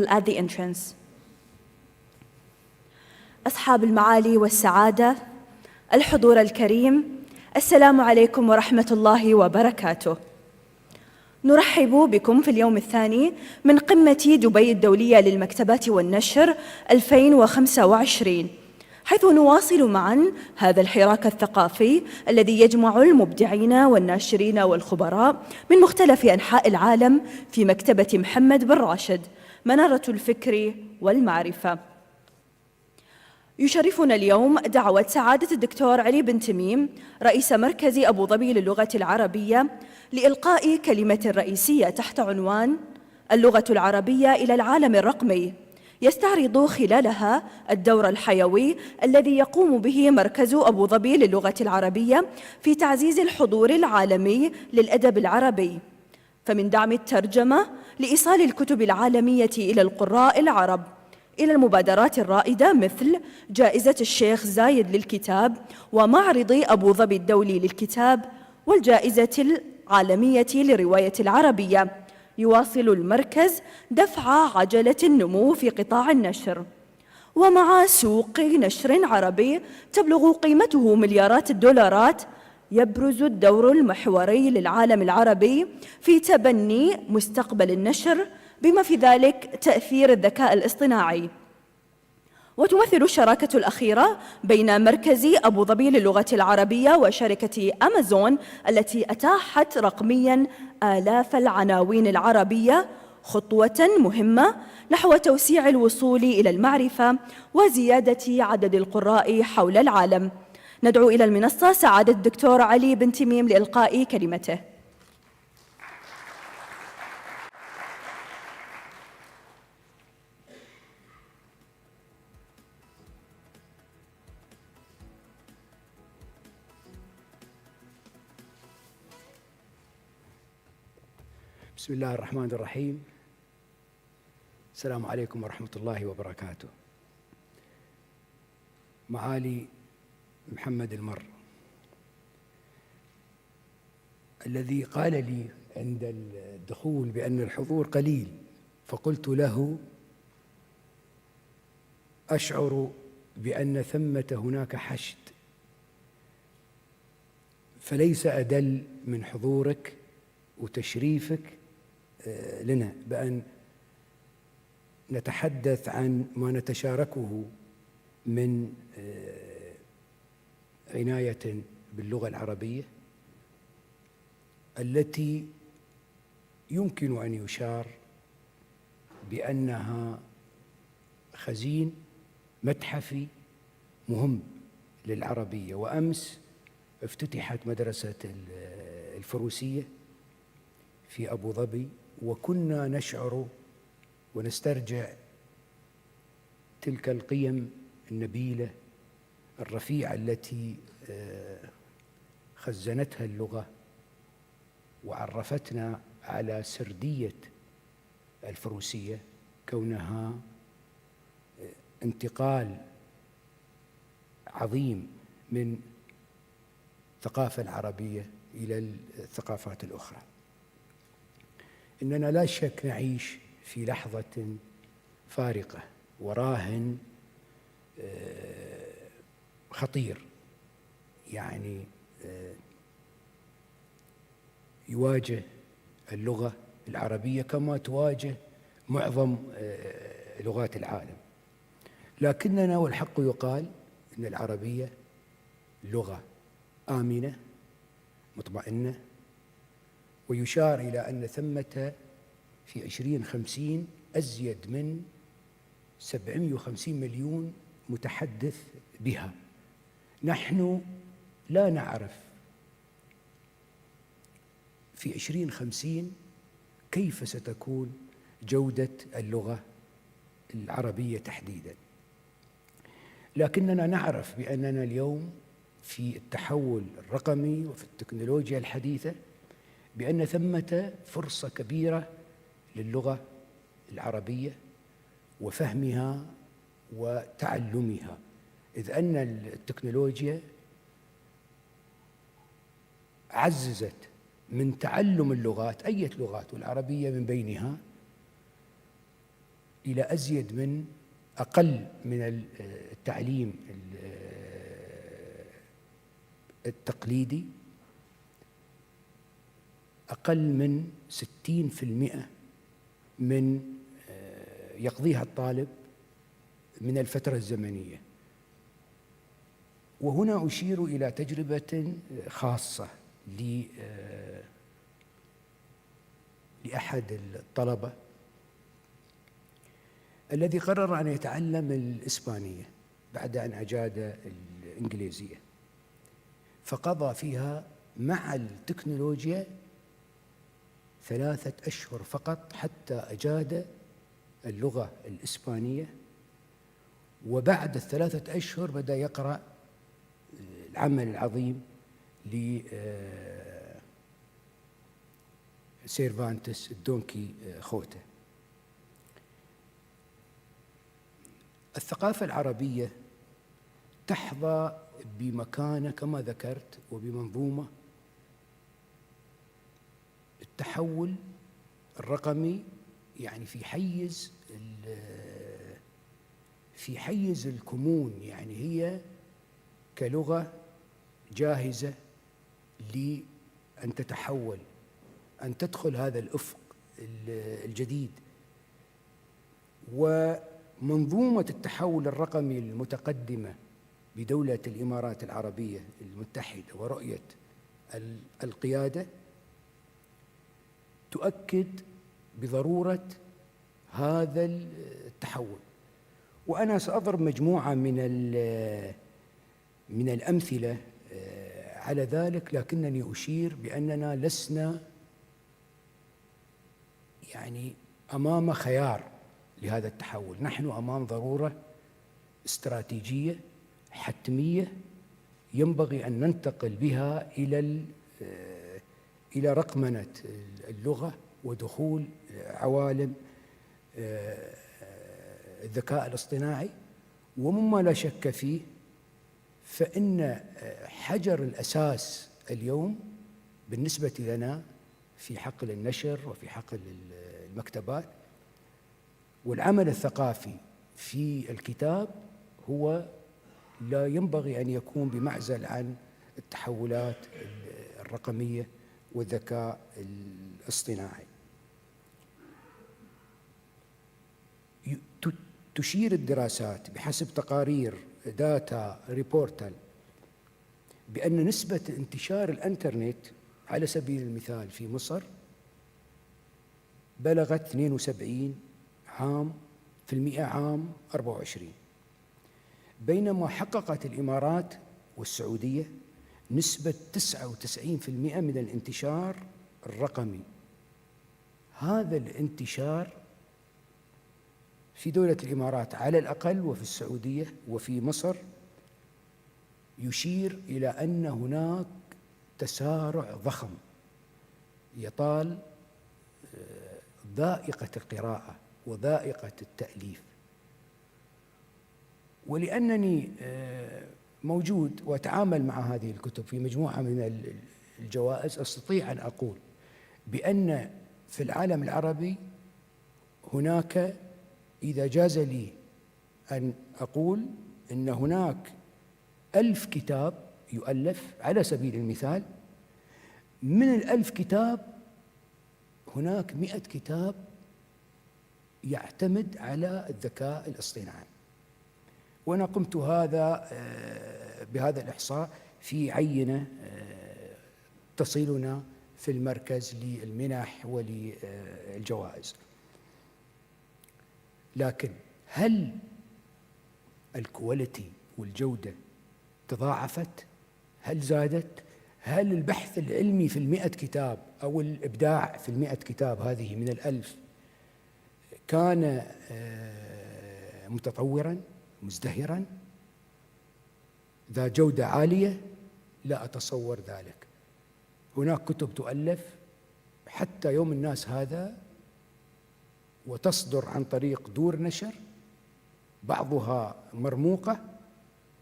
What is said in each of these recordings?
at the entrance. أصحاب المعالي والسعادة، الحضور الكريم، السلام عليكم ورحمة الله وبركاته. نرحب بكم في اليوم الثاني من قمة دبي الدولية للمكتبات والنشر 2025، حيث نواصل معاً هذا الحراك الثقافي الذي يجمع المبدعين والناشرين والخبراء من مختلف أنحاء العالم في مكتبة محمد بن راشد، منارة الفكر والمعرفة. يشرفنا اليوم دعوة سعادة الدكتور علي بن تميم رئيس مركز أبو ظبي للغة العربية لإلقاء كلمة رئيسية تحت عنوان اللغة العربية إلى العالم الرقمي، يستعرض خلالها الدور الحيوي الذي يقوم به مركز أبو ظبي للغة العربية في تعزيز الحضور العالمي للأدب العربي، فمن دعم الترجمة لإيصال الكتب العالمية إلى القراء العرب، إلى المبادرات الرائدة مثل جائزة الشيخ زايد للكتاب ومعرض أبو ظبي الدولي للكتاب والجائزة العالمية لرواية العربية. يواصل المركز دفع عجلة النمو في قطاع النشر، ومع سوق نشر عربي تبلغ قيمته مليارات الدولارات، يبرز الدور المحوري للعالم العربي في تبني مستقبل النشر بما في ذلك تأثير الذكاء الاصطناعي. وتمثل الشراكة الأخيرة بين مركز أبو ظبي للغة العربية وشركة أمازون التي أتاحت رقمياً آلاف العناوين العربية خطوة مهمة نحو توسيع الوصول إلى المعرفة وزيادة عدد القراء حول العالم. ندعو إلى المنصة سعادة الدكتور علي بن تميم لإلقاء كلمته. بسم الله الرحمن الرحيم. السلام عليكم ورحمة الله وبركاته. معالي محمد المر الذي قال لي عند الدخول بأن الحضور قليل، فقلت له: أشعر بأن ثمة هناك حشد، فليس أدل من حضورك وتشريفك لنا بأن نتحدث عن ما نتشاركه من عناية باللغة العربية التي يمكن أن يشار بأنها خزين متحفي مهم للعربية. وأمس افتتحت مدرسة الفروسية في أبو ظبي، وكنا نشعر ونسترجع تلك القيم النبيلة الرفيعة التي خزنتها اللغة وعرفتنا على سردية الفروسية، كونها انتقال عظيم من الثقافة العربية إلى الثقافات الأخرى. إننا لا شك نعيش في لحظة فارقة وراهن خطير، يعني يواجه اللغة العربية كما تواجه معظم لغات العالم، لكننا والحق يقال إن العربية لغة آمنة مطمئنة، ويشار إلى أن ثمة في 2050 أزيد من 750 مليون متحدث بها. نحن لا نعرف في 2050 كيف ستكون جودة اللغة العربية تحديداً، لكننا نعرف بأننا اليوم في التحول الرقمي وفي التكنولوجيا الحديثة بأن ثمة فرصة كبيرة للغة العربية وفهمها وتعلمها، إذ أن التكنولوجيا عززت من تعلم اللغات، أي لغات والعربية من بينها، إلى أزيد من أقل من التعليم التقليدي، أقل من 60% من يقضيها الطالب من الفترة الزمنية. وهنا أشير إلى تجربة خاصة لأحد الطلبة الذي قرر أن يتعلم الإسبانية بعد أن أجاد الإنجليزية، فقضى فيها مع التكنولوجيا 3 أشهر فقط حتى أجاد اللغة الإسبانية. وبعد ال3 أشهر بدأ يقرأ العمل العظيم لسيرفانتس الدونكي خوته. الثقافة العربية تحظى بمكانة كما ذكرت وبمنظومة. التحول الرقمي يعني في حيز الكمون، يعني هي كلغة جاهزة لأن تتحول، أن تدخل هذا الأفق الجديد. ومنظومة التحول الرقمي المتقدمة بدولة الإمارات العربية المتحدة ورؤية القيادة تؤكد بضرورة هذا التحول. وأنا سأضرب مجموعة من الأمثلة على ذلك، لكنني أشير بأننا لسنا يعني أمام خيار لهذا التحول، نحن أمام ضرورة استراتيجية حتمية ينبغي أن ننتقل بها إلى رقمنة اللغة ودخول عوالم الذكاء الاصطناعي. ومما لا شك فيه فإن حجر الأساس اليوم بالنسبة لنا في حقل النشر وفي حقل المكتبات والعمل الثقافي في الكتاب هو لا ينبغي أن يكون بمعزل عن التحولات الرقمية والذكاء الاصطناعي. تشير الدراسات بحسب تقارير داتا ريبورتال بأن نسبة انتشار الإنترنت على سبيل المثال في مصر بلغت 72% عام 24، بينما حققت الإمارات والسعودية نسبة 99% من الانتشار الرقمي. هذا الانتشار في دولة الإمارات على الأقل وفي السعودية وفي مصر يشير إلى أن هناك تسارع ضخم يطال ذائقة القراءة وذائقة التأليف. ولأنني موجود وأتعامل مع هذه الكتب في مجموعة من الجوائز، أستطيع أن أقول بأن في العالم العربي هناك، إذا جاز لي أن أقول إن هناك 1000 كتاب يؤلف على سبيل المثال، من 1000 كتاب هناك 100 كتاب يعتمد على الذكاء الاصطناعي. وأنا قمت بهذا الإحصاء في عينة تصلنا في المركز للمنح وللجوائز. لكن هل الكواليتي والجودة تضاعفت؟ هل زادت؟ هل البحث العلمي في 100 كتاب أو الإبداع في 100 كتاب هذه من 1000 كان متطوراً مزدهراً ذا جودة عالية؟ لا أتصور ذلك. هناك كتب تؤلف حتى يوم الناس هذا وتصدر عن طريق دور نشر، بعضها مرموقة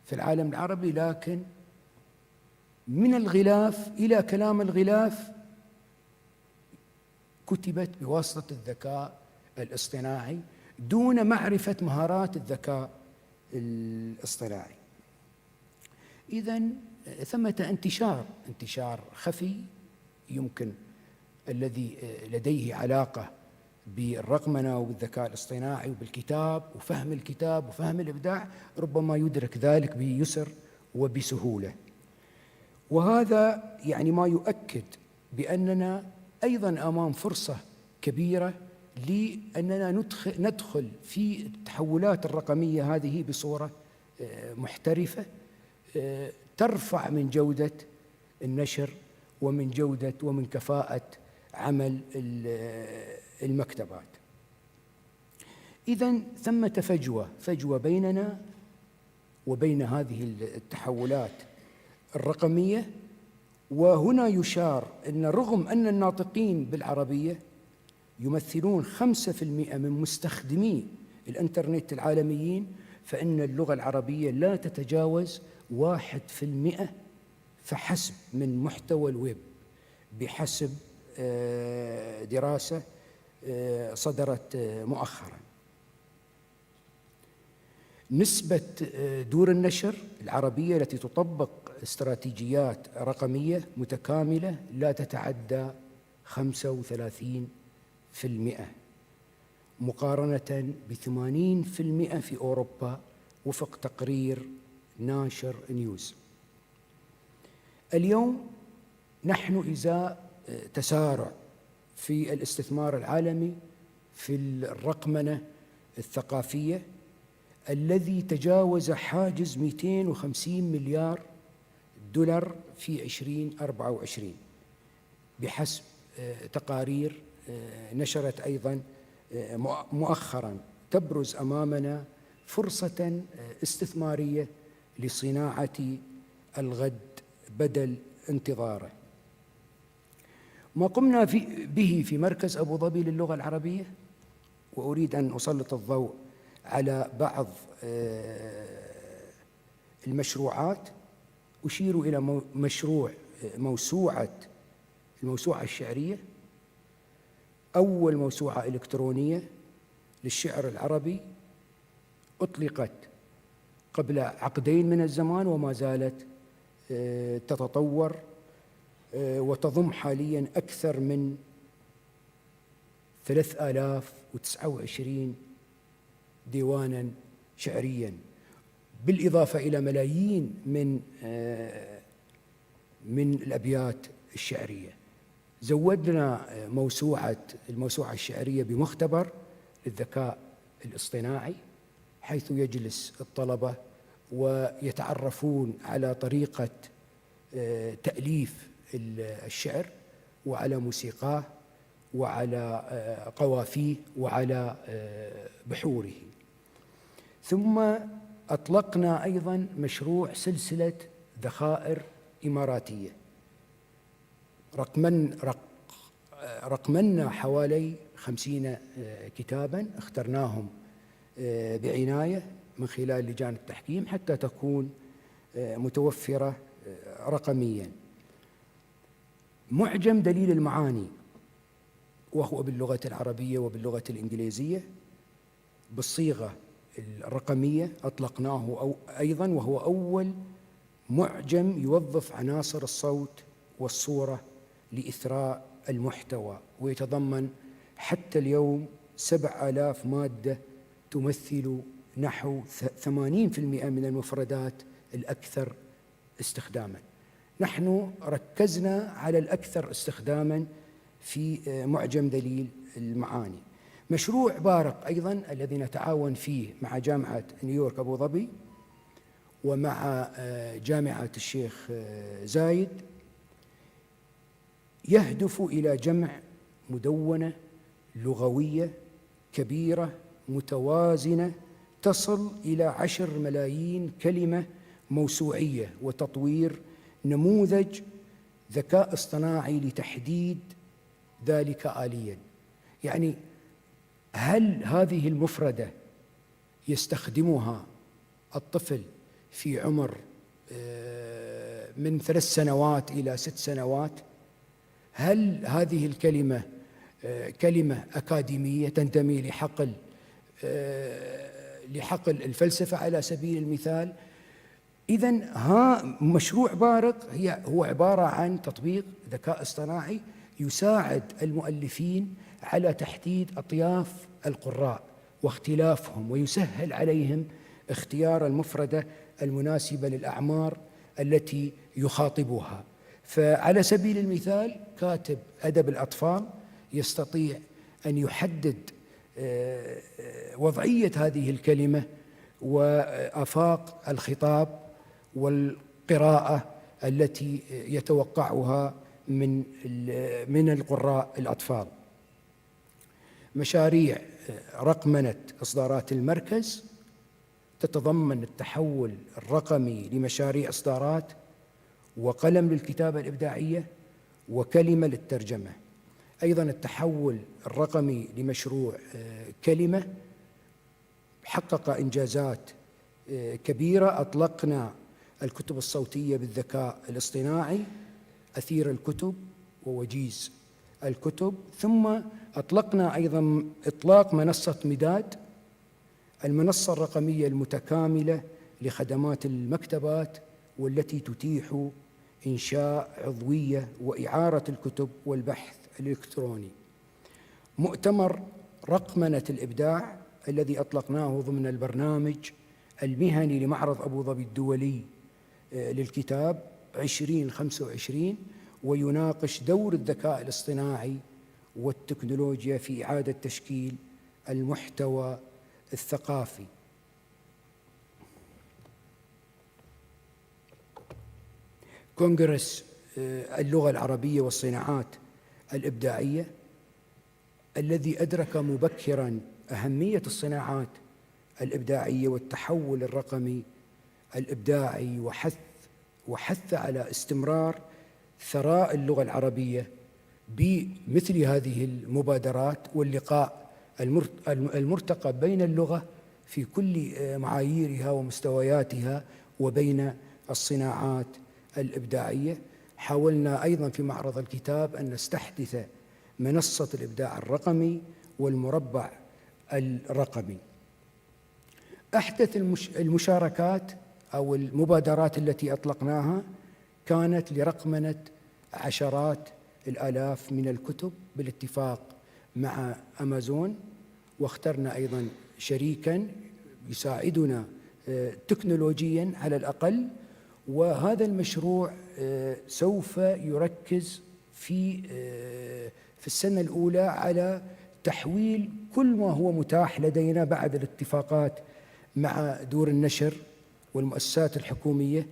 في العالم العربي، لكن من الغلاف إلى كلام الغلاف كتبت بواسطة الذكاء الاصطناعي دون معرفة مهارات الذكاء الاصطناعي. إذن ثمة انتشار خفي يمكن الذي لديه علاقة بالرقمنة وبالذكاء الاصطناعي وبالكتاب وفهم الكتاب وفهم الإبداع ربما يدرك ذلك بيسر وبسهولة. وهذا يعني ما يؤكد بأننا أيضاً أمام فرصة كبيرة لأننا ندخل في التحولات الرقمية هذه بصورة محترفة ترفع من جودة النشر ومن جودة ومن كفاءة عمل المكتبات. إذن ثمة فجوة بيننا وبين هذه التحولات الرقمية. وهنا يشار أن رغم أن الناطقين بالعربية يمثلون 5% من مستخدمي الإنترنت العالميين، فإن اللغة العربية لا تتجاوز 1% فحسب من محتوى الويب، بحسب دراسة صدرت مؤخراً. نسبة دور النشر العربية التي تطبق استراتيجيات رقمية متكاملة لا تتعدى 35%، مقارنة ب80% في أوروبا وفق تقرير ناشر نيوز. اليوم نحن إزاء تسارع في الاستثمار العالمي في الرقمنة الثقافية الذي تجاوز حاجز 250 مليار دولار في 2024 بحسب تقارير نشرت أيضاً مؤخراً. تبرز أمامنا فرصة استثمارية لصناعة الغد بدل انتظاره. ما قمنا به في مركز أبو ظبي للغة العربية، وأريد أن أسلط الضوء على بعض المشروعات. أشير إلى مشروع الموسوعة الشعرية، أول موسوعة إلكترونية للشعر العربي أطلقت قبل عقدين من الزمان وما زالت تتطور، وتضم حالياً أكثر من 3029 ديواناً شعرياً، بالإضافة إلى ملايين من الأبيات الشعرية. زودنا الموسوعة الشعرية بمختبر للذكاء الاصطناعي، حيث يجلس الطلبة ويتعرفون على طريقة تأليف الشعر وعلى موسيقاه وعلى قوافيه وعلى بحوره. ثم أطلقنا أيضاً مشروع سلسلة ذخائر إماراتية. رقمنا حوالي 50 كتاباً اخترناهم بعناية من خلال لجان التحكيم حتى تكون متوفرة رقمياً. معجم دليل المعاني، وهو باللغة العربية وباللغة الإنجليزية بالصيغة الرقمية أطلقناه أيضاً، وهو أول معجم يوظف عناصر الصوت والصورة لإثراء المحتوى، ويتضمن حتى اليوم 7000 مادة تمثل نحو 80% من المفردات الأكثر استخداماً. نحن ركزنا على الأكثر استخداماً في معجم دليل المعاني. مشروع بارق أيضاً الذي نتعاون فيه مع جامعة نيويورك أبو ظبي ومع جامعة الشيخ زايد يهدف إلى جمع مدونة لغوية كبيرة متوازنة تصل إلى 10 ملايين كلمة موسوعية، وتطوير نموذج ذكاء اصطناعي لتحديد ذلك آلياً. يعني هل هذه المفردة يستخدمها الطفل في عمر من 3 سنوات إلى 6 سنوات؟ هل هذه الكلمة كلمة أكاديمية تنتمي لحقل لحقل الفلسفة على سبيل المثال. إذن مشروع بارق هو عبارة عن تطبيق ذكاء اصطناعي يساعد المؤلفين على تحديد أطياف القراء واختلافهم، ويسهل عليهم اختيار المفردة المناسبة للأعمار التي يخاطبها. فعلى سبيل المثال كاتب أدب الأطفال يستطيع أن يحدد وضعية هذه الكلمة وآفاق الخطاب والقراءة التي يتوقعها من القراء الأطفال. مشاريع رقمنة إصدارات المركز تتضمن التحول الرقمي لمشاريع إصدارات، وقلم للكتابة الإبداعية، وكلمة للترجمة. أيضا التحول الرقمي لمشروع كلمة حقق إنجازات كبيرة. أطلقنا الكتب الصوتية بالذكاء الاصطناعي، أثير الكتب ووجيز الكتب، ثم أطلقنا أيضا إطلاق منصة مداد، المنصة الرقمية المتكاملة لخدمات المكتبات، والتي تتيح إنشاء عضوية وإعارة الكتب والبحث الإلكتروني. مؤتمر رقمنة الإبداع الذي أطلقناه ضمن البرنامج المهني لمعرض أبو ظبي الدولي للكتاب 2025، ويناقش دور الذكاء الاصطناعي والتكنولوجيا في إعادة تشكيل المحتوى الثقافي. كونغرس اللغة العربية والصناعات الإبداعية الذي أدرك مبكراً أهمية الصناعات الإبداعية والتحول الرقمي الإبداعي، وحث على استمرار ثراء اللغة العربية بمثل هذه المبادرات واللقاء المرتقب بين اللغة في كل معاييرها ومستوياتها وبين الصناعات الإبداعية. حاولنا أيضا في معرض الكتاب أن نستحدث منصة الإبداع الرقمي والمربع الرقمي. أحدث المشاركات أو المبادرات التي أطلقناها كانت لرقمنة عشرات الآلاف من الكتب بالاتفاق مع أمازون، واخترنا أيضا شريكا يساعدنا تكنولوجيا على الأقل. وهذا المشروع سوف يركز في السنة الأولى على تحويل كل ما هو متاح لدينا بعد الاتفاقات مع دور النشر والمؤسسات الحكومية،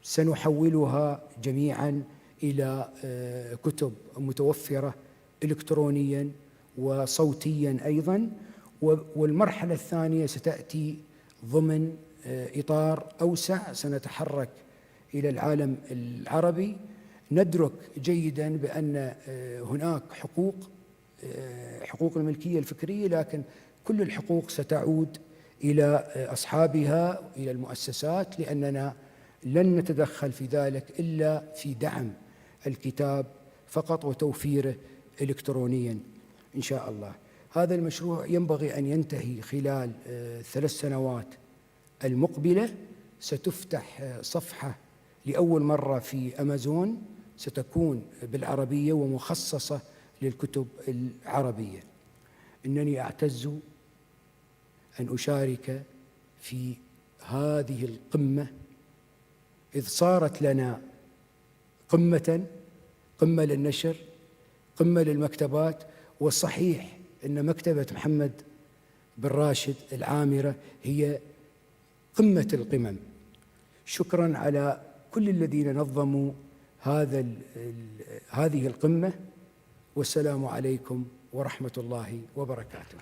سنحولها جميعا إلى كتب متوفرة إلكترونيا وصوتيا أيضا. والمرحلة الثانية ستأتي ضمن إطار أوسع، سنتحرك إلى العالم العربي. ندرك جيدا بأن هناك حقوق الملكية الفكرية، لكن كل الحقوق ستعود إلى أصحابها، إلى المؤسسات، لأننا لن نتدخل في ذلك إلا في دعم الكتاب فقط وتوفيره إلكترونيا إن شاء الله. هذا المشروع ينبغي أن ينتهي خلال 3 سنوات المقبلة. ستفتح صفحة لأول مرة في أمازون، ستكون بالعربية ومخصصة للكتب العربية. إنني أعتز أن أشارك في هذه القمة، إذ صارت لنا قمة للنشر، قمة للمكتبات. والصحيح أن مكتبة محمد بن راشد العامرة هي قمة القمم. شكرا على كل الذين نظموا هذه القمة، والسلام عليكم ورحمة الله وبركاته.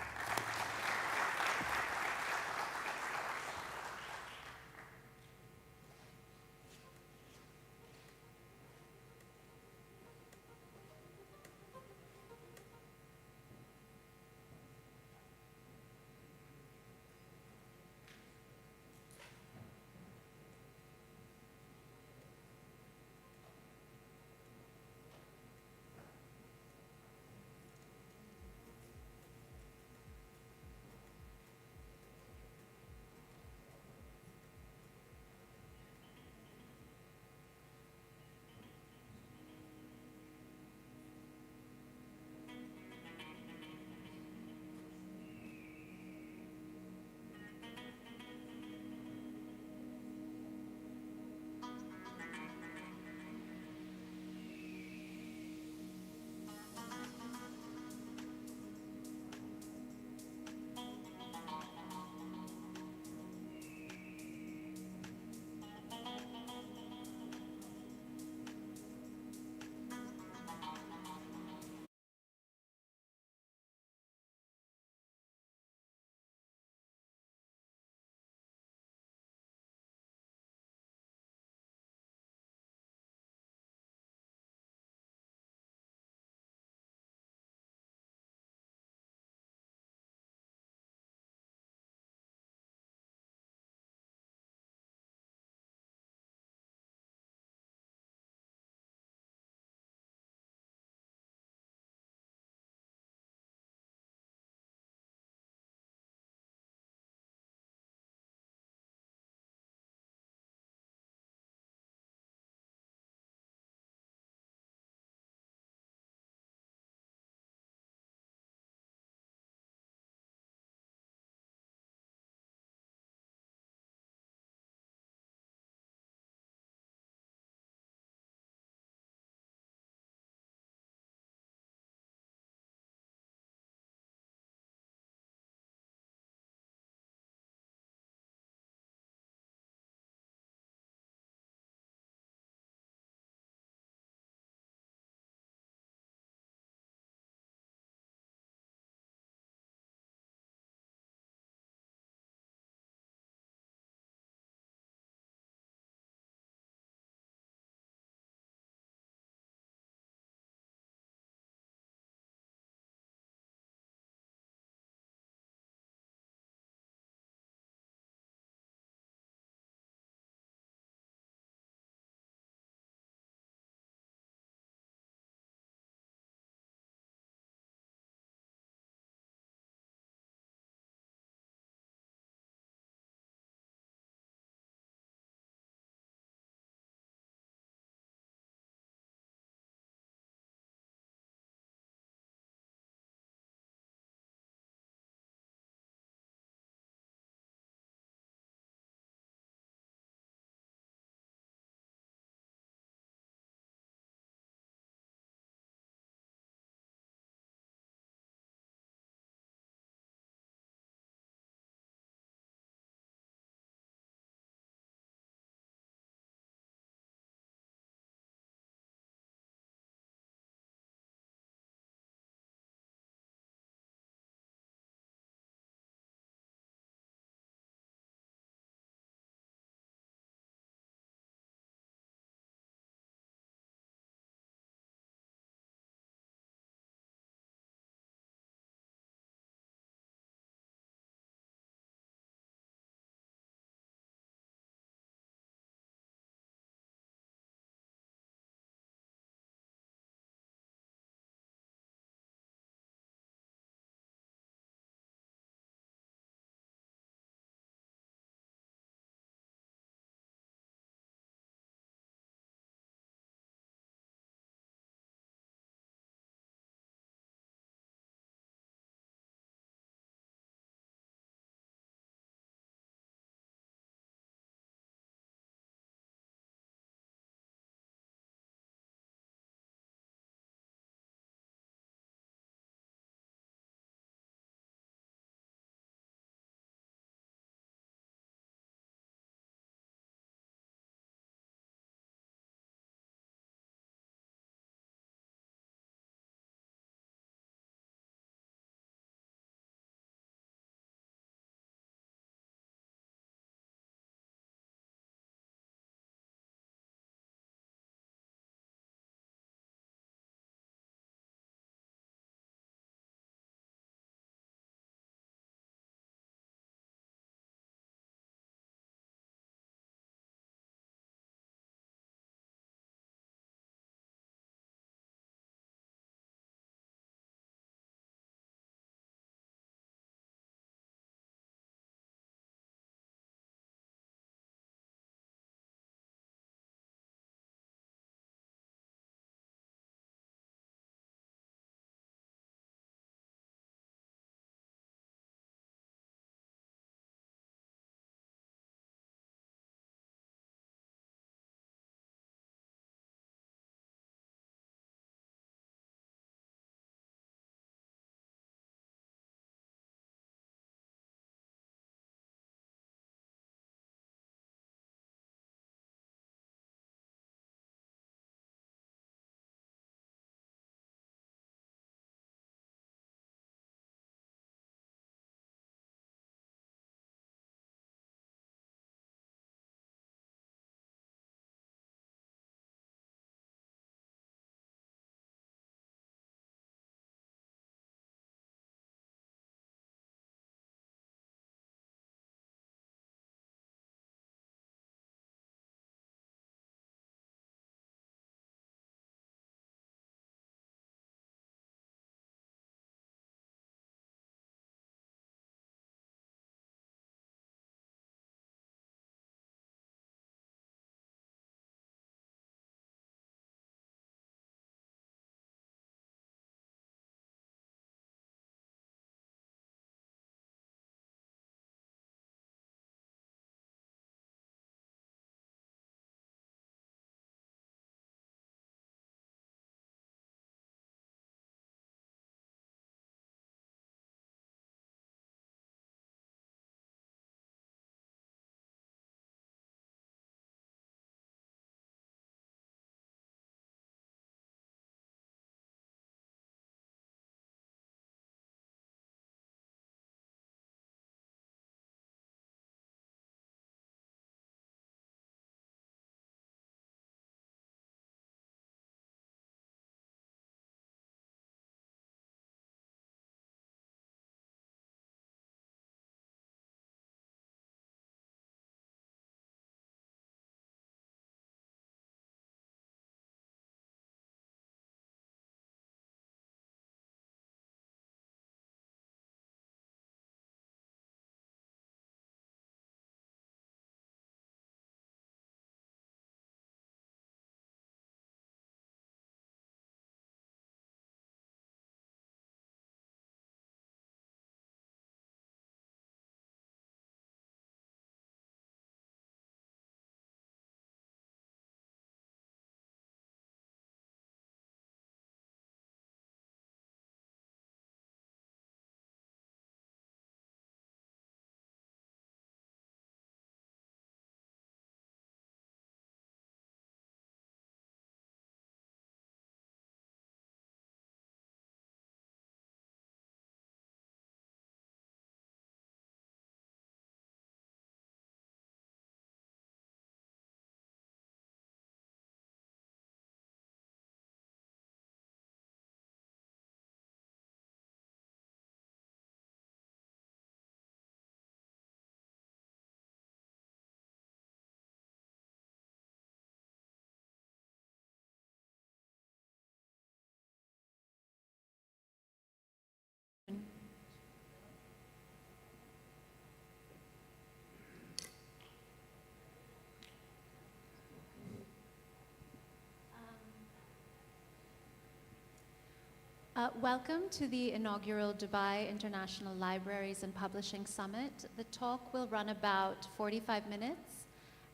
Welcome to the inaugural Dubai International Libraries and Publishing Summit. The talk will run about 45 minutes,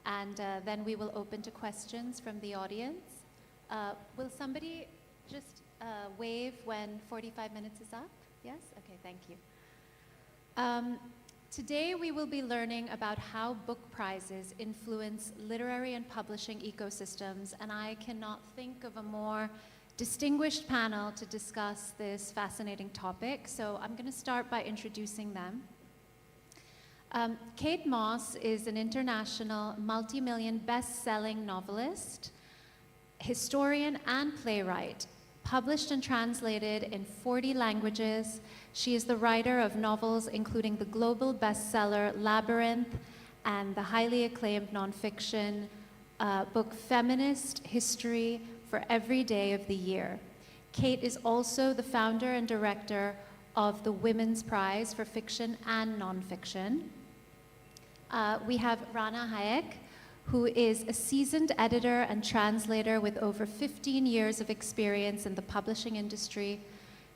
and then we will open to questions from the audience. Will somebody just wave when 45 minutes is up? Yes? Okay, thank you. Today we will be learning about how book prizes influence literary and publishing ecosystems, and I cannot think of a more distinguished panel to discuss this fascinating topic, so I'm going to start by introducing them. Kate Moss is an international multi-million best-selling novelist, historian, and playwright. Published and translated in 40 languages, she is the writer of novels including the global bestseller Labyrinth and the highly acclaimed nonfiction book Feminist History for Every Day of the Year. Kate is also the founder and director of the Women's Prize for Fiction and Nonfiction. We have Rana Hayek, who is a seasoned editor and translator with over 15 years of experience in the publishing industry.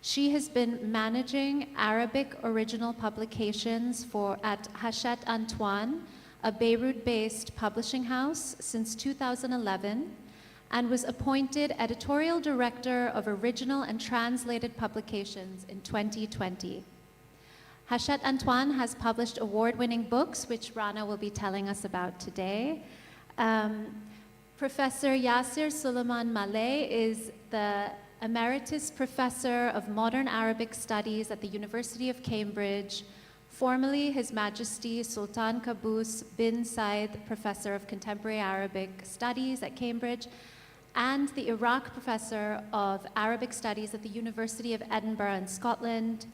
She has been managing Arabic original publications at Hachette Antoine, a Beirut-based publishing house, since 2011, and was appointed editorial director of original and translated publications in 2020. Hachette Antoine has published award-winning books, which Rana will be telling us about today. Professor Yasser Suleiman Maleh is the Emeritus Professor of Modern Arabic Studies at the University of Cambridge, formerly His Majesty Sultan Qaboos bin Said Professor of Contemporary Arabic Studies at Cambridge, and the Iraq Professor of Arabic Studies at the University of Edinburgh in Scotland.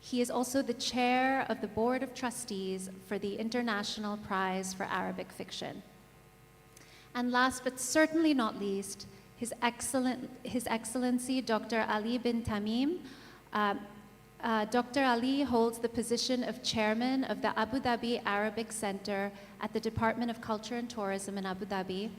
He is also the chair of the Board of Trustees for the International Prize for Arabic Fiction. And last but certainly not least, His Excellency Dr. Ali bin Tamim. Dr. Ali holds the position of chairman of the Abu Dhabi Arabic Center at the Department of Culture and Tourism in Abu Dhabi.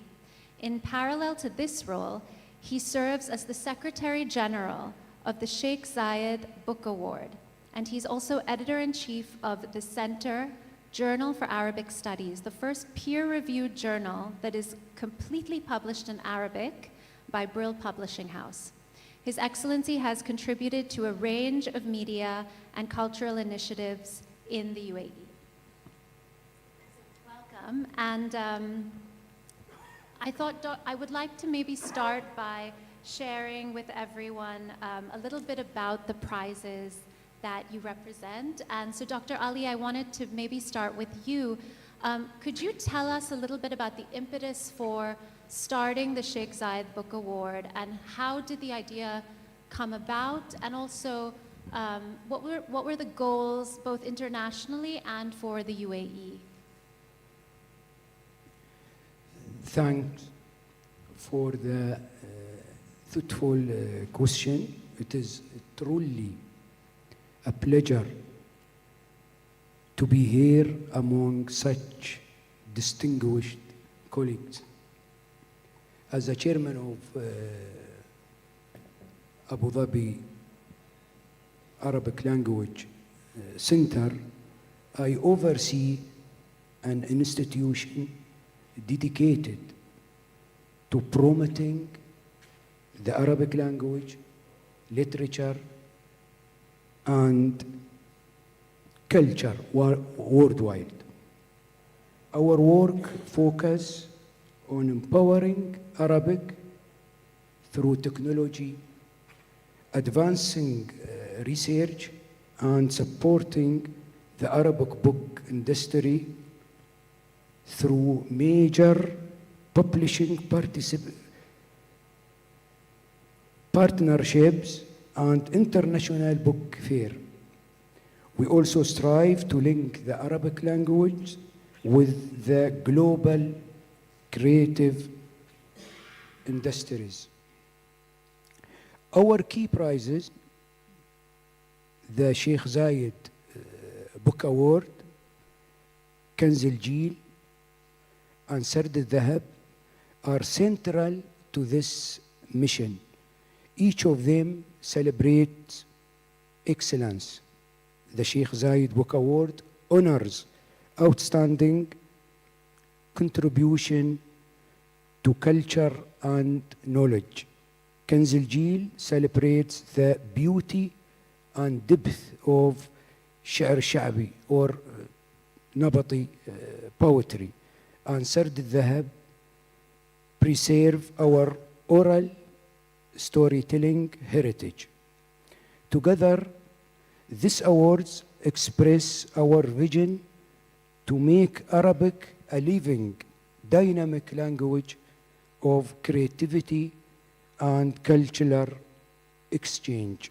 In parallel to this role, he serves as the Secretary General of the Sheikh Zayed Book Award, and he's also editor-in-chief of the Center Journal for Arabic Studies, the first peer-reviewed journal that is completely published in Arabic by Brill Publishing House. His Excellency has contributed to a range of media and cultural initiatives in the UAE. Welcome, and I thought I would like to maybe start by sharing with everyone a little bit about the prizes that you represent. And so Dr. Ali, I wanted to maybe start with you. Could you tell us a little bit about the impetus for starting the Sheikh Zayed Book Award, and how did the idea come about, and also what were the goals both internationally and for the UAE? Thanks for the thoughtful question. It is truly a pleasure to be here among such distinguished colleagues. As the chairman of Abu Dhabi Arabic Language Center, I oversee an institution dedicated to promoting the Arabic language, literature, and culture worldwide. Our work focuses on empowering Arabic through technology, advancing research, and supporting the Arabic book industry through major publishing partnerships and international book fair. We also strive to link the Arabic language with the global creative industries. Our key prizes, the Sheikh Zayed Book Award, Kanz al-Jil, and Sard al-Dhahab, are central to this mission. Each of them celebrates excellence. The Sheikh Zayed Book Award honors outstanding contribution to culture and knowledge. Kanz al-Jil celebrates the beauty and depth of شعر شعبي or نبطي poetry. And Sard al-Dhahab preserve our oral storytelling heritage. Together, these awards express our vision to make Arabic a living, dynamic language of creativity and cultural exchange.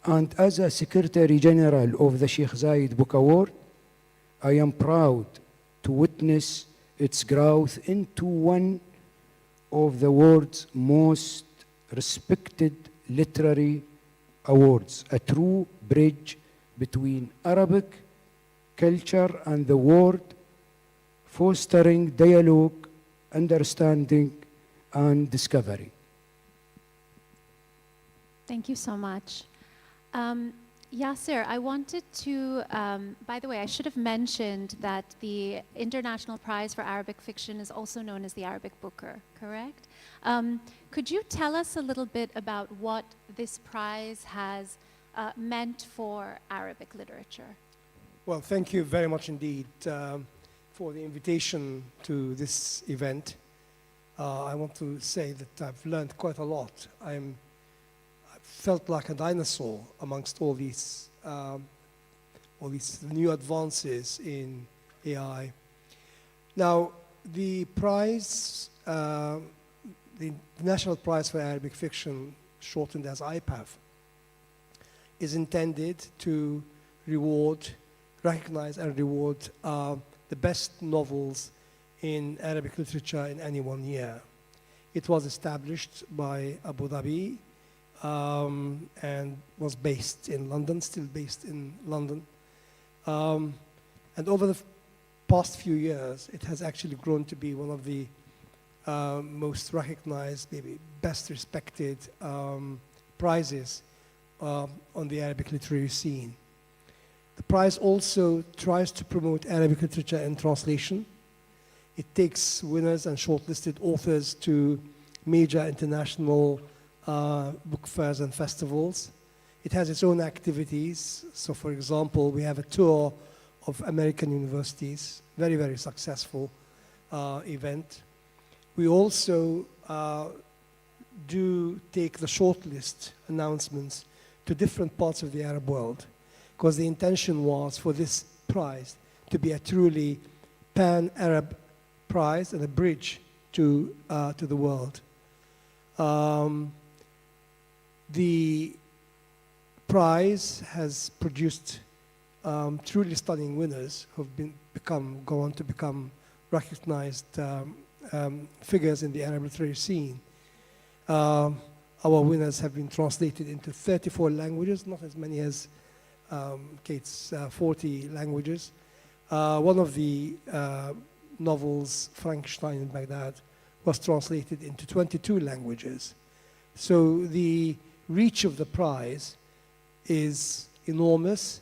And as a Secretary General of the Sheikh Zayed Book Award, I am proud to witness its growth into one of the world's most respected literary awards, a true bridge between Arabic culture and the world, fostering dialogue, understanding, and discovery. Thank you so much. Yasser, I wanted to, by the way, I should have mentioned that the International Prize for Arabic Fiction is also known as the Arabic Booker, correct? Could you tell us a little bit about what this prize has meant for Arabic literature? Well, thank you very much indeed for the invitation to this event. I want to say that I've learned quite a lot. I felt like a dinosaur amongst all these new advances in AI. Now, the prize, the National Prize for Arabic Fiction, shortened as IPAF, is intended to recognize and reward the best novels in Arabic literature in any one year. It was established by Abu Dhabi and was based in London, still based in London. And over the past few years, it has actually grown to be one of the most recognized, maybe best respected prizes on the Arabic literary scene. The prize also tries to promote Arabic literature and translation. It takes winners and shortlisted authors to major international book fairs and festivals. It has its own activities. So, for example, we have a tour of American universities, very, very successful event. We also do take the shortlist announcements to different parts of the Arab world, because the intention was for this prize to be a truly pan-Arab prize and a bridge to the world. The prize has produced truly stunning winners who've go on to become recognized figures in the Arab literary scene. Our winners have been translated into 34 languages, not as many as Kate's 40 languages. One of the novels, Frankenstein in Baghdad, was translated into 22 languages. So the reach of the prize is enormous.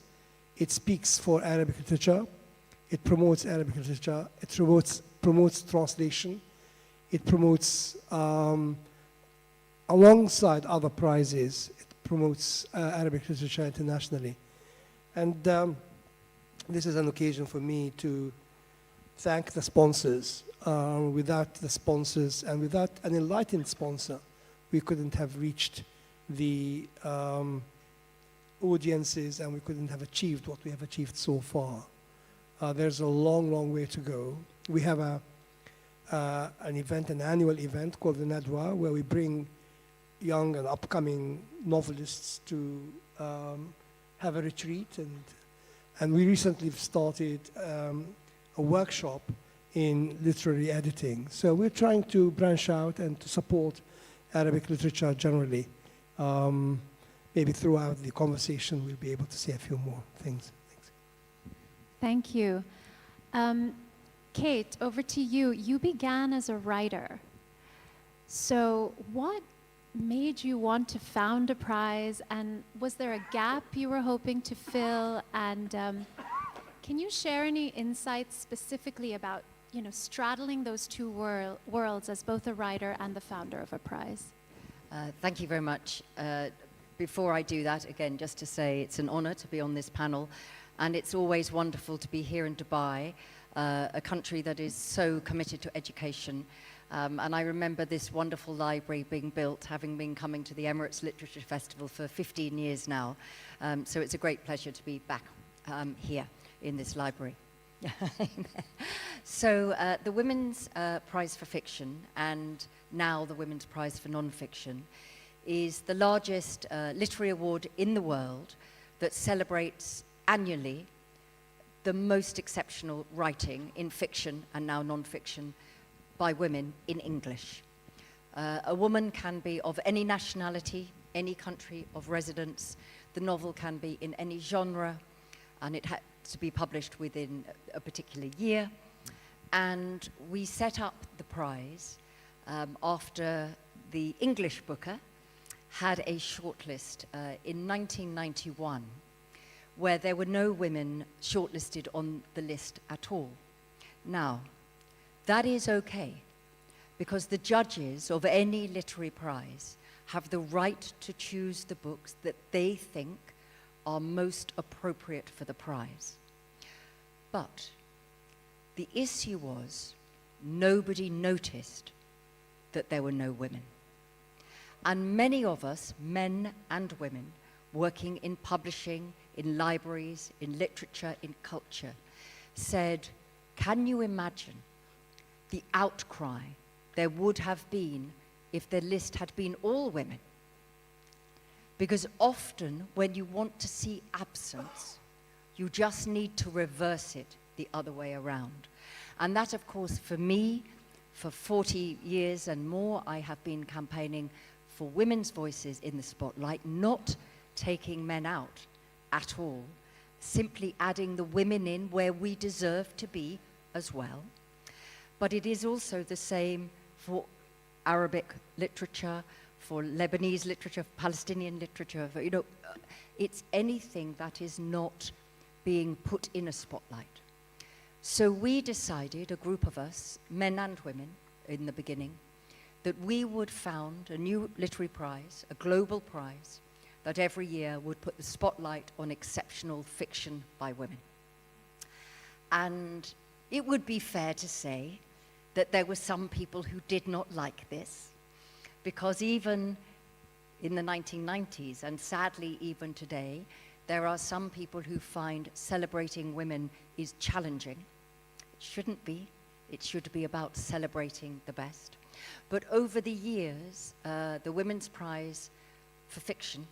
It speaks for Arabic literature. It promotes Arabic literature. It promotes translation. It promotes, alongside other prizes, it promotes Arabic literature internationally. And this is an occasion for me to thank the sponsors. Without the sponsors and without an enlightened sponsor, we couldn't have reached the audiences, and we couldn't have achieved what we have achieved so far. There's a long, long way to go. We have an annual event called the Nadwa, where we bring young and upcoming novelists to have a retreat, and we recently started a workshop in literary editing. So we're trying to branch out and to support Arabic literature generally. Maybe throughout the conversation we'll be able to say a few more things. Thanks. Thank you. Kate, over to you. You began as a writer. So what made you want to found a prize, and was there a gap you were hoping to fill? And can you share any insights specifically about, you know, straddling those two worlds as both a writer and the founder of a prize? Thank you very much. Before I do that, again, just to say it's an honor to be on this panel, and it's always wonderful to be here in Dubai, a country that is so committed to education. And I remember this wonderful library being built, having been coming to the Emirates Literature Festival for 15 years now. So it's a great pleasure to be back here in this library. So the Women's Prize for Fiction, and now the Women's Prize for Non-Fiction, is the largest literary award in the world that celebrates annually the most exceptional writing in fiction and now non-fiction by women in English. A woman can be of any nationality, any country of residence. The novel can be in any genre, and it had to be published within a particular year. And we set up the prize after the English Booker had a shortlist in 1991 where there were no women shortlisted on the list at all. Now, that is okay, because the judges of any literary prize have the right to choose the books that they think are most appropriate for the prize. But the issue was nobody noticed that there were no women. And many of us, men and women, working in publishing, in libraries, in literature, in culture, said, can you imagine the outcry there would have been if the list had been all women? Because often when you want to see absence, you just need to reverse it the other way around. And that, of course, for me, for 40 years and more, I have been campaigning for women's voices in the spotlight, not taking men out at all, simply adding the women in where we deserve to be as well. But it is also the same for Arabic literature, for Lebanese literature, Palestinian literature, for, you know, it's anything that is not being put in a spotlight. So we decided, a group of us, men and women in the beginning, that we would found a new literary prize, a global prize, that every year would put the spotlight on exceptional fiction by women. And it would be fair to say that there were some people who did not like this, because even in the 1990s, and sadly even today, there are some people who find celebrating women is challenging. It shouldn't be. It should be about celebrating the best. But over the years, the Women's Prize for Fiction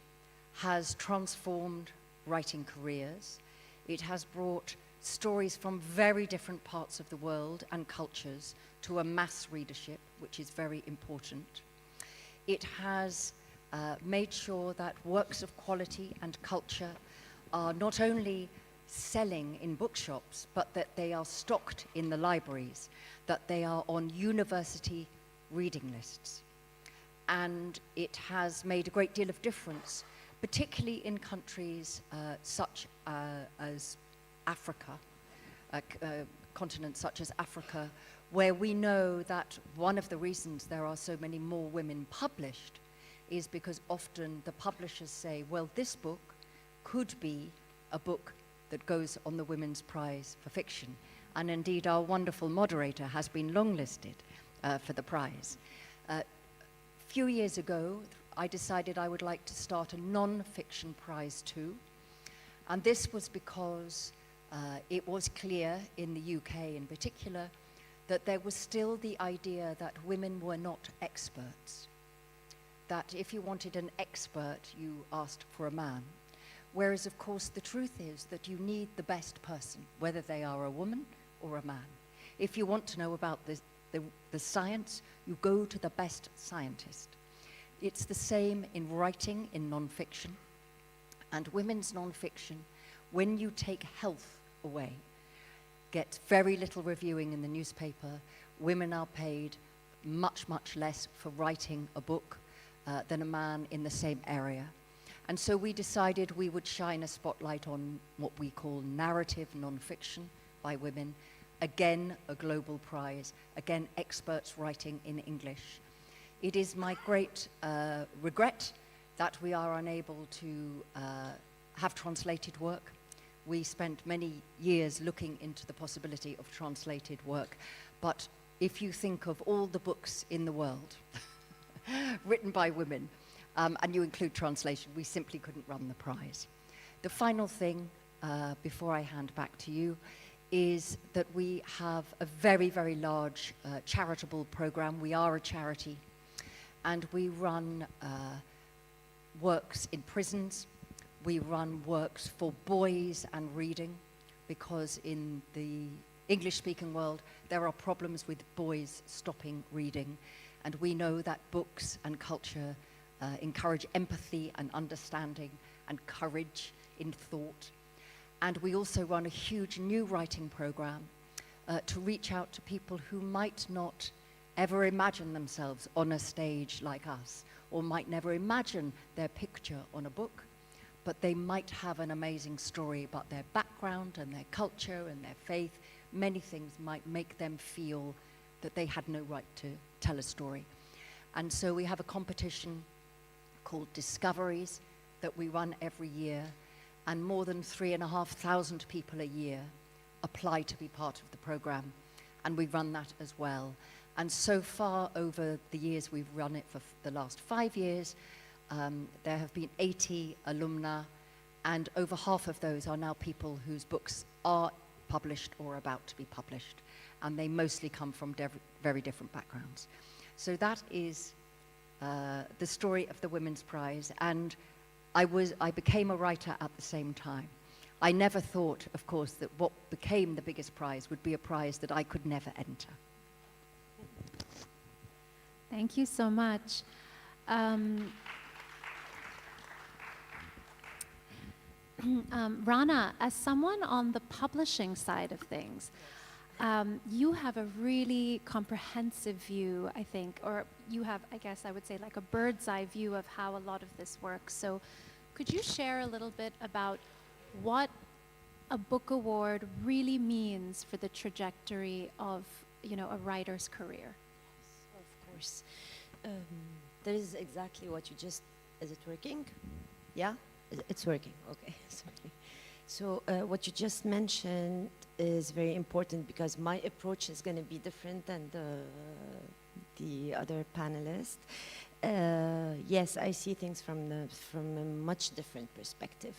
has transformed writing careers. It has brought stories from very different parts of the world and cultures to a mass readership, which is very important. It has made sure that works of quality and culture are not only selling in bookshops, but that they are stocked in the libraries, that they are on university reading lists. And it has made a great deal of difference, particularly in countries such as Africa, continents such as Africa, where we know that one of the reasons there are so many more women published is because often the publishers say, well, this book could be a book that goes on the Women's Prize for Fiction. And indeed, our wonderful moderator has been longlisted for the prize. A few years ago, I decided I would like to start a non-fiction prize too. And this was because it was clear in the UK in particular that there was still the idea that women were not experts. That if you wanted an expert, you asked for a man. Whereas, of course, the truth is that you need the best person, whether they are a woman or a man. If you want to know about the science, you go to the best scientist. It's the same in writing, in non-fiction. And women's non-fiction, when you take health away, gets very little reviewing in the newspaper. Women are paid much, much less for writing a book. than a man in the same area. And so we decided we would shine a spotlight on what we call narrative nonfiction by women. Again, a global prize. Again, experts writing in English. It is my great regret that we are unable to have translated work. We spent many years looking into the possibility of translated work. But if you think of all the books in the world written by women, and you include translation, we simply couldn't run the prize. The final thing, before I hand back to you, is that we have a very, very large charitable program. We are a charity, and we run works in prisons. We run works for boys and reading, because in the English-speaking world, there are problems with boys stopping reading. And we know that books and culture encourage empathy and understanding and courage in thought. And we also run a huge new writing program to reach out to people who might not ever imagine themselves on a stage like us, or might never imagine their picture on a book, but they might have an amazing story about their background and their culture and their faith. Many things might make them feel that they had no right to tell a story. And so we have a competition called Discoveries that we run every year, and more than 3,500 people a year apply to be part of the program, and we run that as well. And so far, over the years we've run it for the last 5 years, there have been 80 alumni, and over half of those are now people whose books are published or about to be published, and they mostly come from very different backgrounds. So that is the story of the Women's Prize, and I became a writer at the same time. I never thought, of course, that what became the biggest prize would be a prize that I could never enter. Thank you so much. Rana, as someone on the publishing side of things, you have a really comprehensive view, I think, or you have, I guess I would say, like a bird's eye view of how a lot of this works. So could you share a little bit about what a book award really means for the trajectory of, you know, a writer's career? Of course. That is exactly what you just, is it working? Yeah, it's working, okay, sorry. So what you just mentioned is very important, because my approach is going to be different than the other panelists. Yes, I see things from a much different perspective.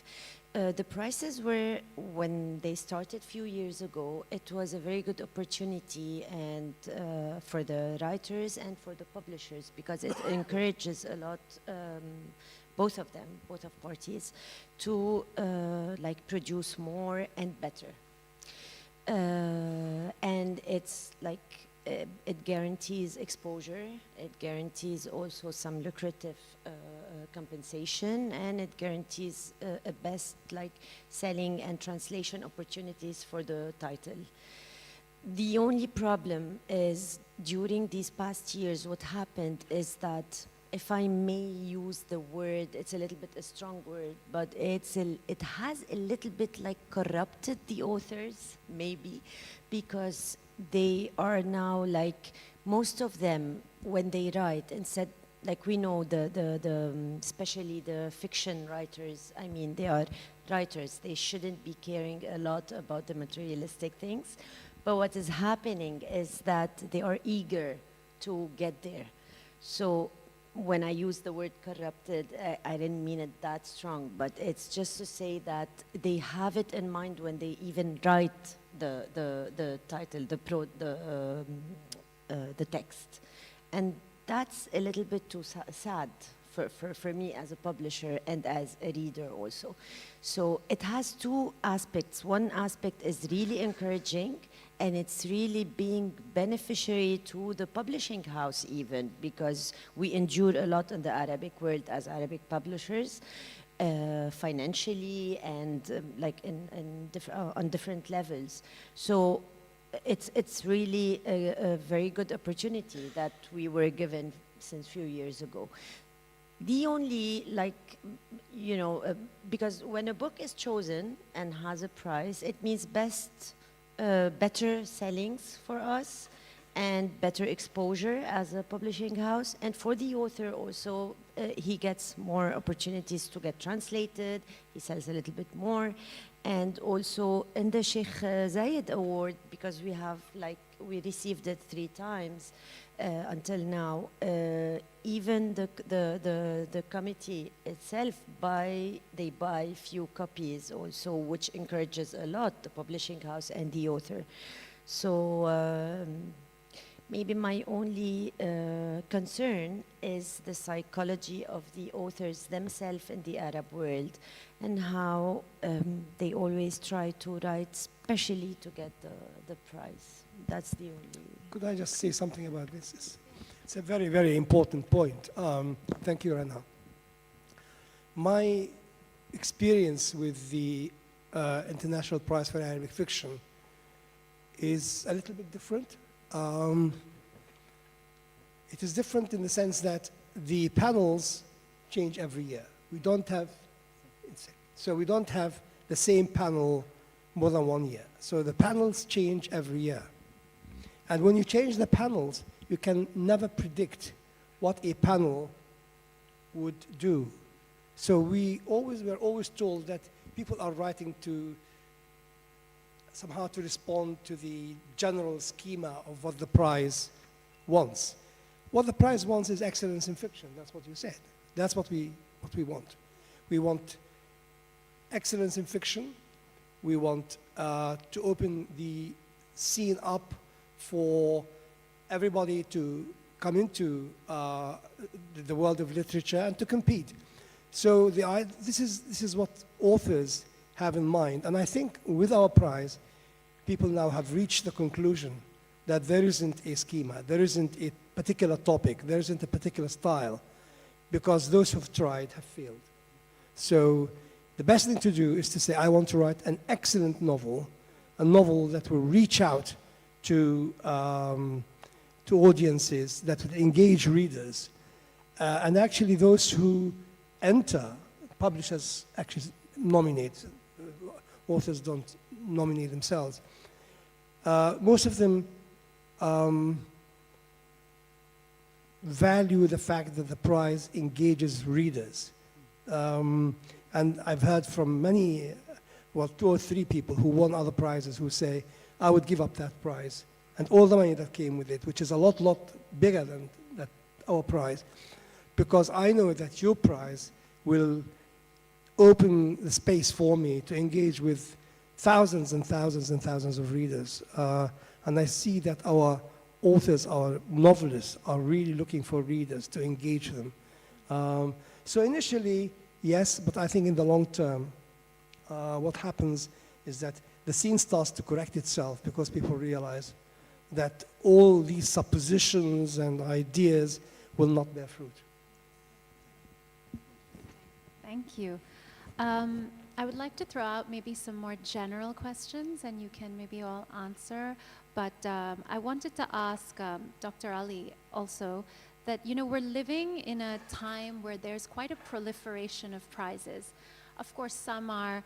The prices were, when they started a few years ago, it was a very good opportunity, and for the writers and for the publishers, because it encourages a lot, both of them, both of parties, to like produce more and better. And it's like, it guarantees exposure, it guarantees also some lucrative compensation, and it guarantees a best like selling and translation opportunities for the title. The only problem is, during these past years, what happened is that, if I may use the word, it's a little bit a strong word, but it has a little bit like corrupted the authors, maybe, because they are now like, most of them, when they write, instead, like we know especially the fiction writers, I mean, they are writers, they shouldn't be caring a lot about the materialistic things, but what is happening is that they are eager to get there. So when I use the word corrupted, I didn't mean it that strong, but it's just to say that they have it in mind when they even write the title, the text. And that's a little bit too sad for me as a publisher and as a reader also. So it has two aspects. One aspect is really encouraging, and it's really being beneficiary to the publishing house even, because we endure a lot in the Arabic world as Arabic publishers, financially and like on different levels. So it's really a very good opportunity that we were given since a few years ago. The only, like, you know, because when a book is chosen and has a prize, it means better sellings for us and better exposure as a publishing house. And for the author also, he gets more opportunities to get translated, he sells a little bit more. And also in the Sheikh Zayed Award, because we have, like, we received it 3 times until now, even the committee itself they buy few copies also, which encourages a lot the publishing house and the author. So maybe my only concern is the psychology of the authors themselves in the Arab world, and how they always try to write specially to get the prize. That's the only... Could I just say something about this? It's a very, very important point. Thank you, Rana. My experience with the International Prize for Arabic Fiction is a little bit different. It is different in the sense that the panels change every year. We don't have the same panel more than 1 year. So the panels change every year. And when you change the panels, you can never predict what a panel would do. So we're always told that people are writing to somehow to respond to the general schema of what the prize wants. What the prize wants is excellence in fiction. That's what you said. That's what we want. We want excellence in fiction. We want to open the scene up for everybody to come into the world of literature and to compete. So this is what authors have in mind. And I think with our prize, people now have reached the conclusion that there isn't a schema, there isn't a particular topic, there isn't a particular style, because those who've tried have failed. So the best thing to do is to say, I want to write an excellent novel, a novel that will reach out to audiences, that would engage readers. And actually those who enter, publishers actually nominate, authors don't nominate themselves. Most of them value the fact that the prize engages readers. And I've heard from many, well, 2 or 3 people who won other prizes who say, I would give up that prize and all the money that came with it, which is a lot bigger than our prize, because I know that your prize will open the space for me to engage with thousands and thousands and thousands of readers. And I see that our authors, our novelists, are really looking for readers to engage them. So initially, yes, but I think in the long term, what happens is that the scene starts to correct itself because people realize that all these suppositions and ideas will not bear fruit. Thank you. I would like to throw out maybe some more general questions, and you can maybe all answer. But I wanted to ask Dr. Ali also that, you know, we're living in a time where there's quite a proliferation of prizes. Of course, some are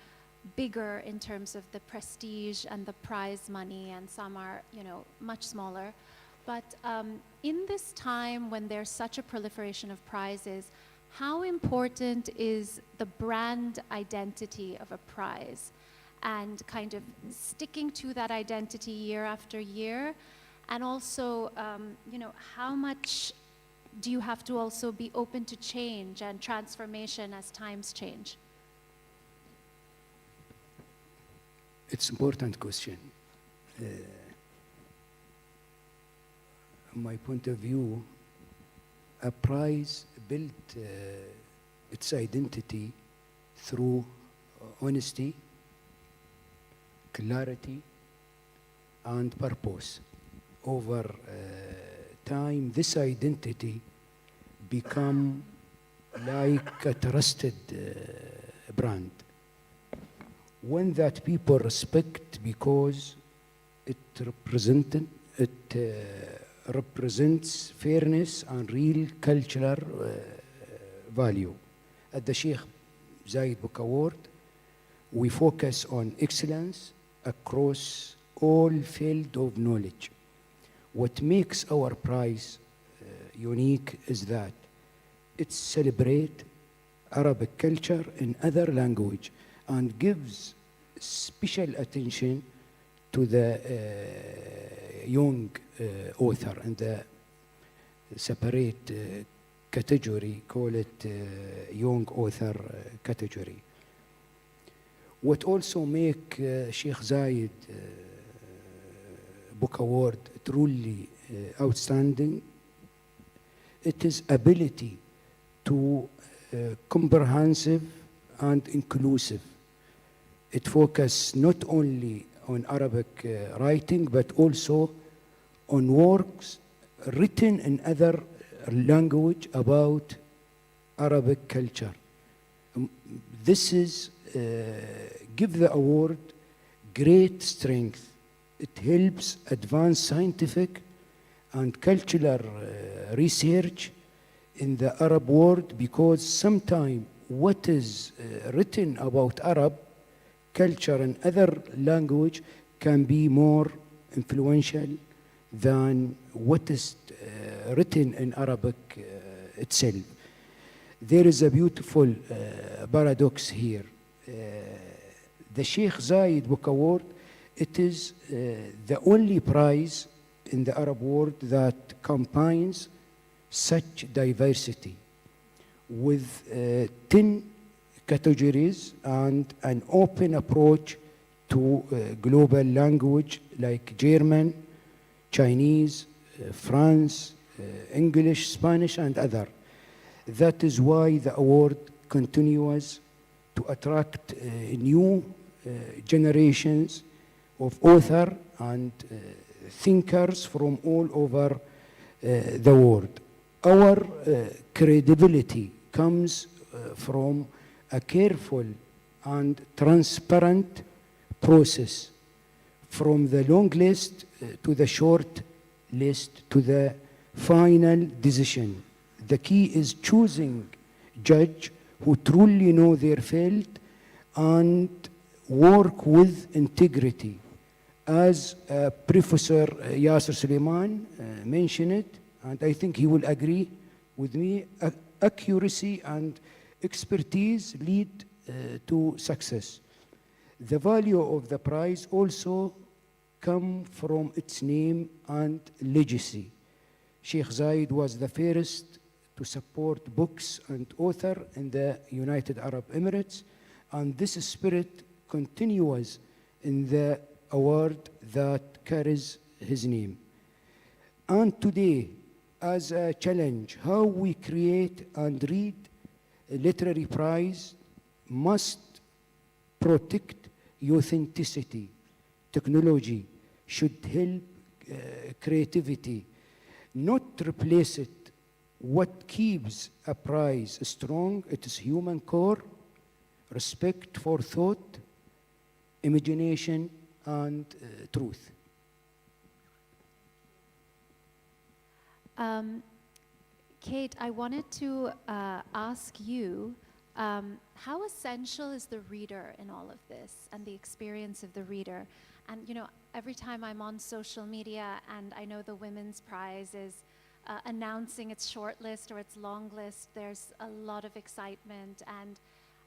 bigger in terms of the prestige and the prize money, and some are, you know, much smaller. But in this time when there's such a proliferation of prizes, how important is the brand identity of a prize and kind of sticking to that identity year after year? And also, you know, how much do you have to also be open to change and transformation as times change? It's an important question. From my point of view, a prize built its identity through honesty, clarity, and purpose. Over time, this identity become like a trusted brand. One that people respect because it represents fairness and real cultural, values. And this is the identity that we build. And this identity, we build it through honesty, clarity, and purpose. Over time, this identity become like a trusted brand. One that people respect because it represents fairness and real cultural, values. And this is the identity that we build. And this identity, we build it through honesty, clarity, and purpose. Over time, this identity become like a trusted brand. One that people respect because it represents fairness and real cultural value. At the Sheikh Zayed Book Award, we focus on excellence across all fields of knowledge. What makes our prize unique is that it celebrates Arabic culture in other language and gives special attention to the young author in the separate category, call it young author category. What also make Sheikh Zayed Book Award truly outstanding, it is ability to comprehensive and inclusive. It focuses not only on Arabic writing, but also on works written in other language about Arabic culture. This is give the award great strength. It helps advance scientific and cultural research in the Arab world, because sometimes what is written about Arab culture in other language can be more influential than what is written in Arabic itself. There is a beautiful paradox here. The Sheikh Zayed Book Award, it is the only prize in the Arab world that combines such diversity with 10 categories and an open approach to global language like German, Chinese, France, English, Spanish, and other. That is why the award continues to attract new generations of authors and thinkers from all over the world. Our credibility comes from a careful and transparent process, from the long list to the short list to the final decision. The key is choosing judge who truly know their field and work with integrity. As Professor Yasser Suleiman mentioned it, and I think he will agree with me, accuracy and expertise lead to success. The value of the prize also comes from its name and legacy. Sheikh Zayed was the first to support books and author in the United Arab Emirates, and this spirit continues in the award that carries his name. And today, as a challenge, how we create and read a literary prize must protect authenticity. Technology should help creativity, not replace it. What keeps a prize strong, it is human core, respect for thought, imagination, and truth. Kate, I wanted to ask you, how essential is the reader in all of this and the experience of the reader? And you know, every time I'm on social media and I know the Women's Prize is announcing its short list or its long list, there's a lot of excitement, and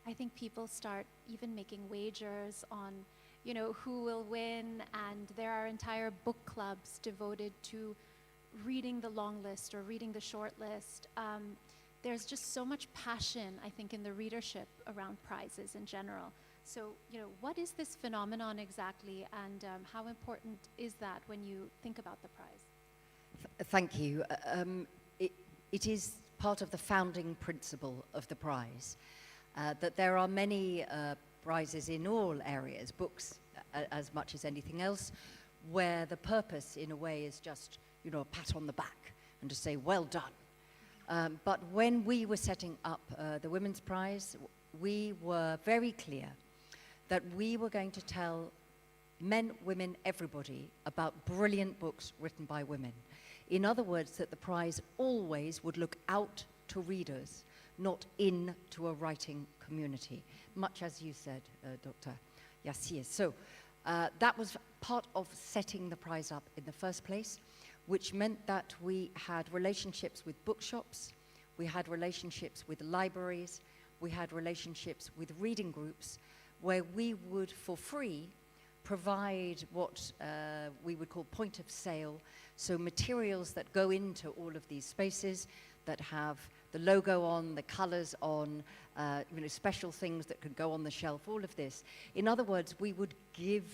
I think people start even making wagers on, you know, who will win, and there are entire book clubs devoted to reading the long list or reading the short list. There's just so much passion, I think, in the readership around prizes in general. So, you know, what is this phenomenon exactly, and how important is that when you think about the prize? Thank you. It is part of the founding principle of the prize that there are many prizes in all areas, books as much as anything else, where the purpose in a way is just, you know, a pat on the back and to say, well done. But when we were setting up the Women's Prize, we were very clear that we were going to tell men, women, everybody about brilliant books written by women. In other words, that the prize always would look out to readers, not into a writing community, much as you said, Dr. Yassir. So that was part of setting the prize up in the first place, which meant that we had relationships with bookshops, we had relationships with libraries, we had relationships with reading groups, where we would, for free, provide what we would call point of sale, so materials that go into all of these spaces that have the logo on, the colors on, special things that could go on the shelf, all of this. In other words, we would give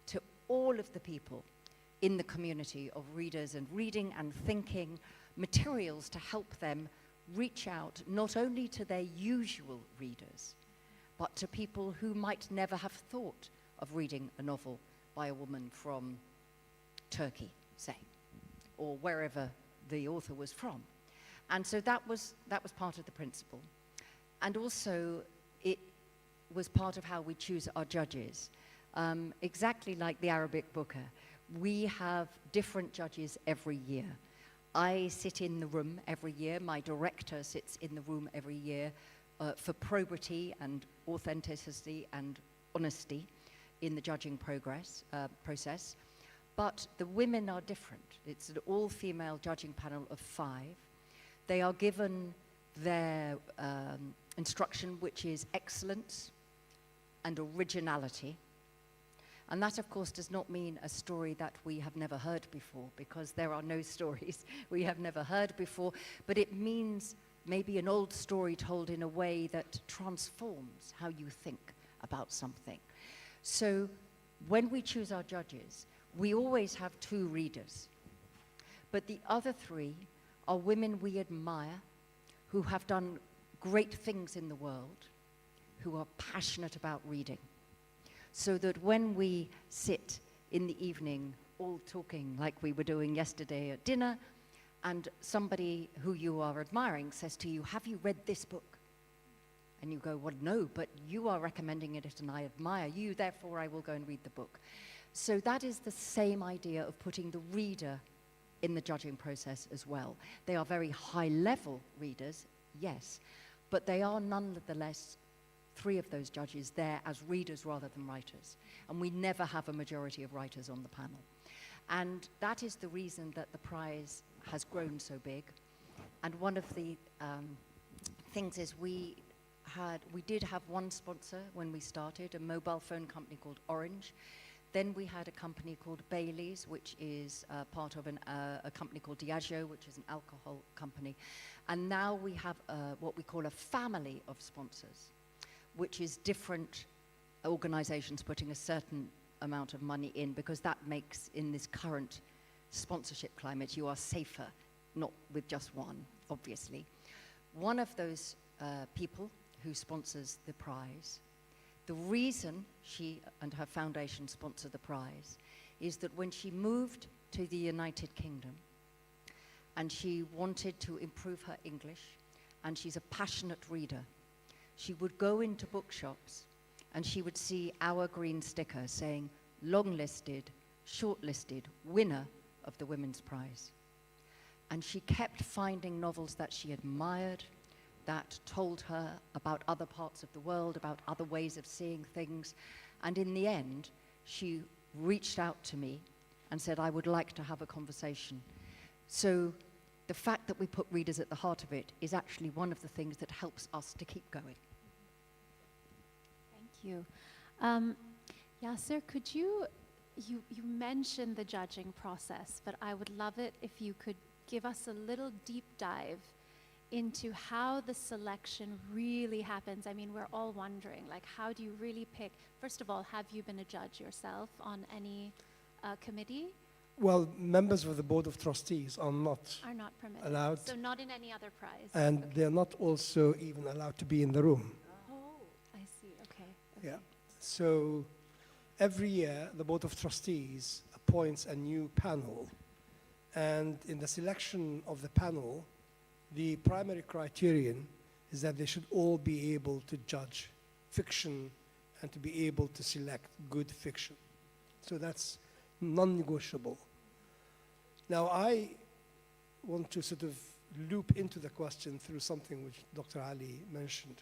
to all of the people in the community of readers and reading and thinking materials to help them reach out not only to their usual readers, but to people who might never have thought of reading a novel by a woman from Turkey, say, or wherever the author was from. And so that was part of the principle. And also, it was part of how we choose our judges. Exactly like the Arabic Booker, we have different judges every year. I sit in the room every year, my director sits in the room every year for probity and authenticity and honesty in the judging process. But the women are different. It's an all-female judging panel of 5. They are given their instruction, which is excellence and originality. And that, of course, does not mean a story that we have never heard before, because there are no stories we have never heard before, but it means maybe an old story told in a way that transforms how you think about something. So when we choose our judges, we always have 2 readers, but the other 3 are women we admire, who have done great things in the world, who are passionate about reading. So that when we sit in the evening all talking like we were doing yesterday at dinner, and somebody who you are admiring says to you, "Have you read this book?" And you go, "Well, no, but you are recommending it and I admire you, therefore I will go and read the book." So that is the same idea of putting the reader in the judging process as well. They are very high-level readers, yes, but they are nonetheless 3 of those judges there as readers rather than writers. And we never have a majority of writers on the panel. And that is the reason that the prize has grown so big. And one of the things is we did have one sponsor when we started, a mobile phone company called Orange. Then we had a company called Bailey's, which is part of a company called Diageo, which is an alcohol company. And now we have what we call a family of sponsors, which is different organizations putting a certain amount of money in, because that makes, in this current sponsorship climate, you are safer, not with just one, obviously. One of those people who sponsors the prize, the reason she and her foundation sponsor the prize is that when she moved to the United Kingdom and she wanted to improve her English, and she's a passionate reader, she would go into bookshops and she would see our green sticker saying, "Longlisted, shortlisted, winner of the Women's Prize." And she kept finding novels that she admired, that told her about other parts of the world, about other ways of seeing things. And in the end, she reached out to me and said, "I would like to have a conversation." So the fact that we put readers at the heart of it is actually one of the things that helps us to keep going. Thank you. Yassir, could you mentioned the judging process, but I would love it if you could give us a little deep dive into how the selection really happens. I mean, we're all wondering, like, how do you really pick? First of all, have you been a judge yourself on any committee? Well, members of the Board of Trustees are not permitted. allowed. So not in any other prize. And okay. they're not also even allowed to be in the room. Oh, I see. Okay. Yeah. So every year, the Board of Trustees appoints a new panel. And in the selection of the panel, the primary criterion is that they should all be able to judge fiction and to be able to select good fiction. So that's non-negotiable. Now, I want to sort of loop into the question through something which Dr. Ali mentioned.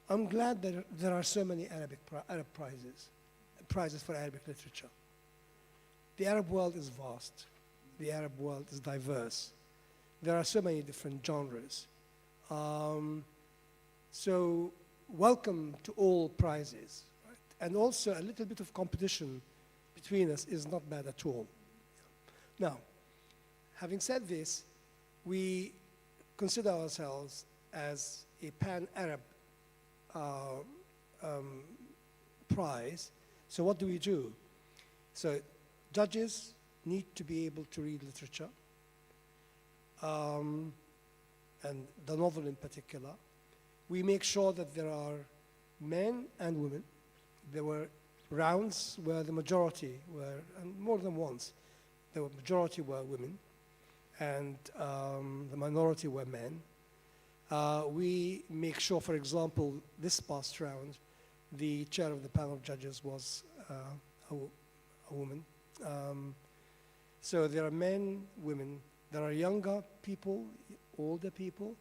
I'm glad that there are so many Arab prizes for Arabic literature. The Arab world is vast. The Arab world is diverse. There are so many different genres. So welcome to all prizes. Right? And also a little bit of competition between us is not bad at all. Now, having said this, we consider ourselves as a pan-Arab prize. So what do we do? So judges need to be able to read literature, and the novel in particular. We make sure that there are men and women. There were rounds where the majority were, and more than once, the majority were women, and the minority were men. We make sure, for example, this past round, the chair of the panel of judges was a woman. So there are men, women, there are younger people, older people,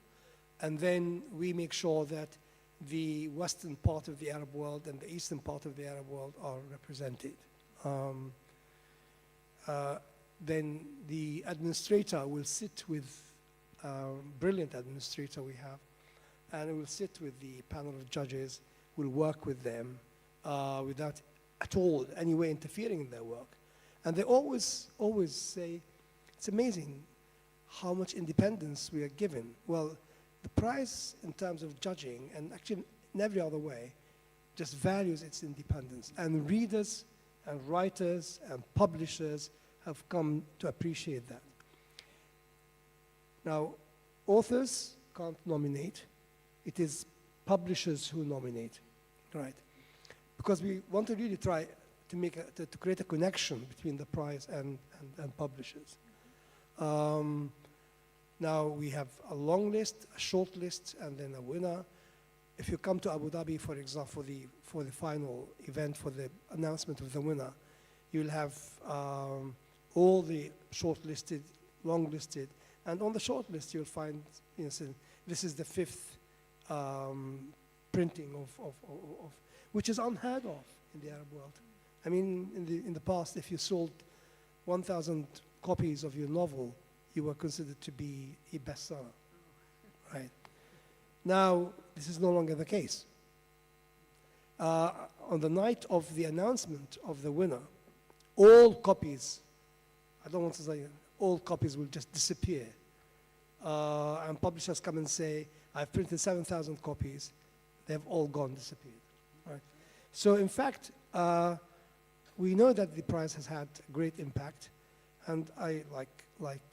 and then we make sure that the western part of the Arab world and the eastern part of the Arab world are represented. Then the administrator will sit with, brilliant administrator we have, and will sit with the panel of judges, will work with them without at all any way interfering in their work. And they always say, it's amazing how much independence we are given. Well, the prize in terms of judging, and actually in every other way, just values its independence. And readers and writers and publishers have come to appreciate that. Now, authors can't nominate. It is publishers who nominate, right? Because we want to really try to make to create a connection between the prize and publishers. Now we have a long list, a short list, and then a winner. If you come to Abu Dhabi, for example, for the final event, for the announcement of the winner, you'll have all the short-listed, long-listed, and on the short list you'll find, you know, this is the 5th printing of which is unheard of in the Arab world. I mean, in the past, if you sold 1,000 copies of your novel, you were considered to be a bestseller, right? Now, this is no longer the case. On the night of the announcement of the winner, all copies, I don't want to say all copies will just disappear. And publishers come and say, I've printed 7,000 copies. They've all gone, disappeared, right? So in fact, we know that the prize has had great impact. And I like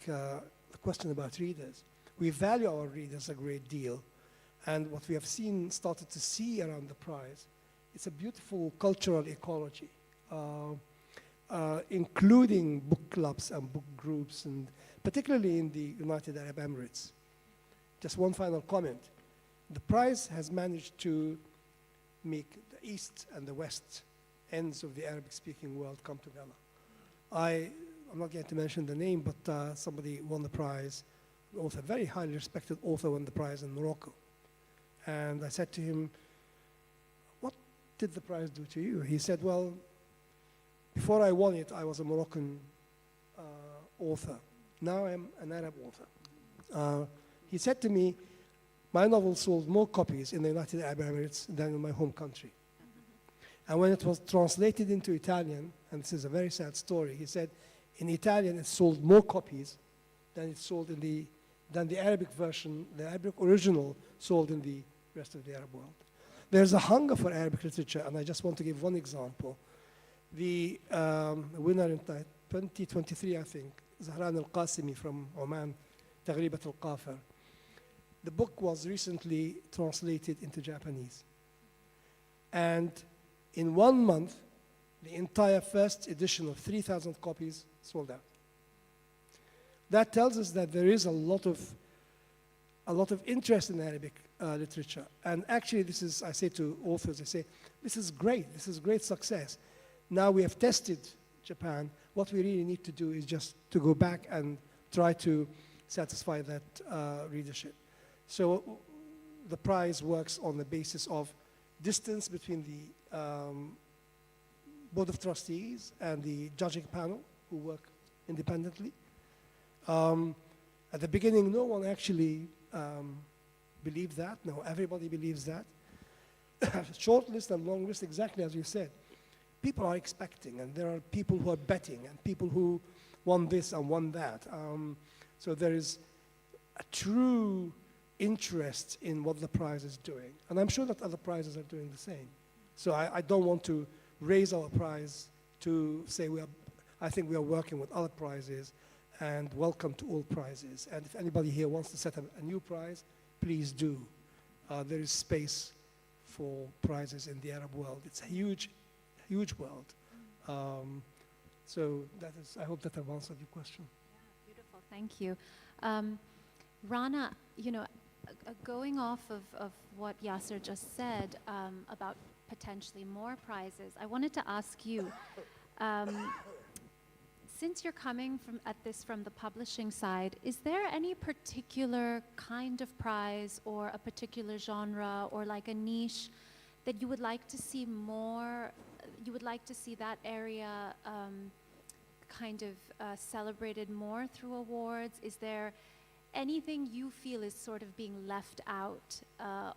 the question about readers. We value our readers a great deal. And what we have started to see around the prize, it's a beautiful cultural ecology, including book clubs and book groups, and particularly in the United Arab Emirates. Just one final comment. The prize has managed to make the East and the West ends of the Arabic-speaking world come together. I'm not going to mention the name, but somebody won the prize, an author, very highly respected author won the prize in Morocco. And I said to him, what did the prize do to you? He said, well, before I won it, I was a Moroccan author. Now I'm an Arab author. He said to me, my novel sold more copies in the United Arab Emirates than in my home country. And when it was translated into Italian, and this is a very sad story, he said, in Italian it sold more copies than it sold than the Arabic version, the Arabic original sold in the rest of the Arab world. There's a hunger for Arabic literature, and I just want to give one example. The winner in 2023, I think, Zahran al-Qasimi from Oman, Taghribat al-Qafar. The book was recently translated into Japanese. And in 1 month, the entire first edition of 3,000 copies sold out. That tells us that there is a lot of interest in Arabic literature. And actually, this is, I say to authors, I say, this is great success. Now we have tested Japan. What we really need to do is just to go back and try to satisfy that readership. So the prize works on the basis of distance between the Board of Trustees and the judging panel who work independently. At the beginning, no one actually believed that. Now everybody believes that. Short list and long list, exactly as you said. People are expecting, and there are people who are betting, and people who want this and want that. So there is a true interest in what the prize is doing. And I'm sure that other prizes are doing the same. So I don't want to raise our prize to say I think we are working with other prizes, and welcome to all prizes. And if anybody here wants to set up a new prize, please do. There is space for prizes in the Arab world. It's a huge, huge world. So that is, I hope that I've answered your question. Yeah, beautiful, thank you. Rana, you know, going off of what Yasser just said about potentially more prizes, I wanted to ask you, since you're coming at this from the publishing side, is there any particular kind of prize or a particular genre or like a niche that you would like to see more, you would like to see that area kind of celebrated more through awards? Is there anything you feel is sort of being left out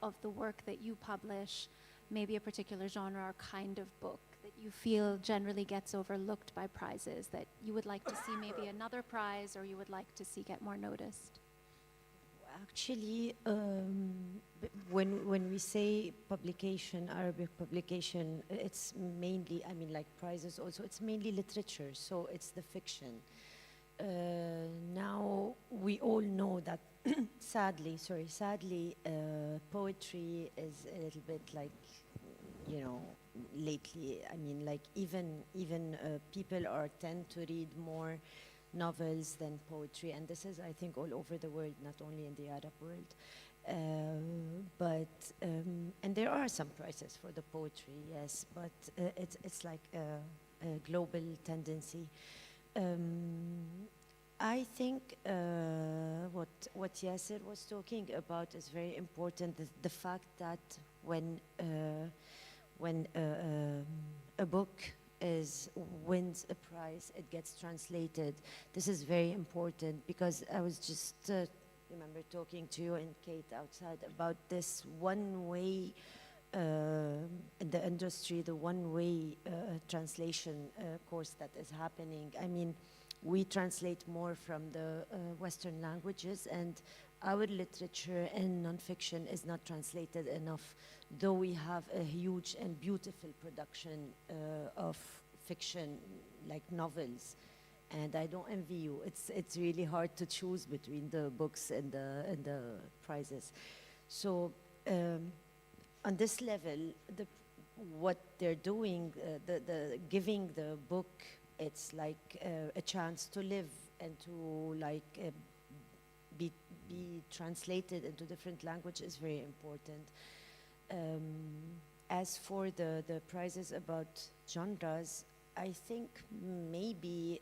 of the work that you publish, maybe a particular genre or kind of book that you feel generally gets overlooked by prizes, that you would like to see maybe another prize or you would like to see get more noticed? Actually, when we say publication, Arabic publication, it's mainly, I mean, like prizes also, it's mainly literature, so it's the fiction. Now, we all know that, sadly, poetry is a little bit like, you know, lately, I mean, like even people tend to read more novels than poetry, and this is, I think, all over the world, not only in the Arab world. And there are some prizes for the poetry, yes, but it's like a global tendency. I think what Yasser was talking about is very important. The fact that when a book wins a prize, it gets translated. This is very important, because I was just remember talking to you and Kate outside about this one-way in the industry, the one-way translation course that is happening. I mean, we translate more from the Western languages, and our literature and nonfiction is not translated enough, though we have a huge and beautiful production of fiction, like novels. And I don't envy you. It's really hard to choose between the books and the prizes. So on this level, what they're doing, the giving the book, it's like a chance to live and to like be translated into different languages is very important. As for the prizes about genres, I think maybe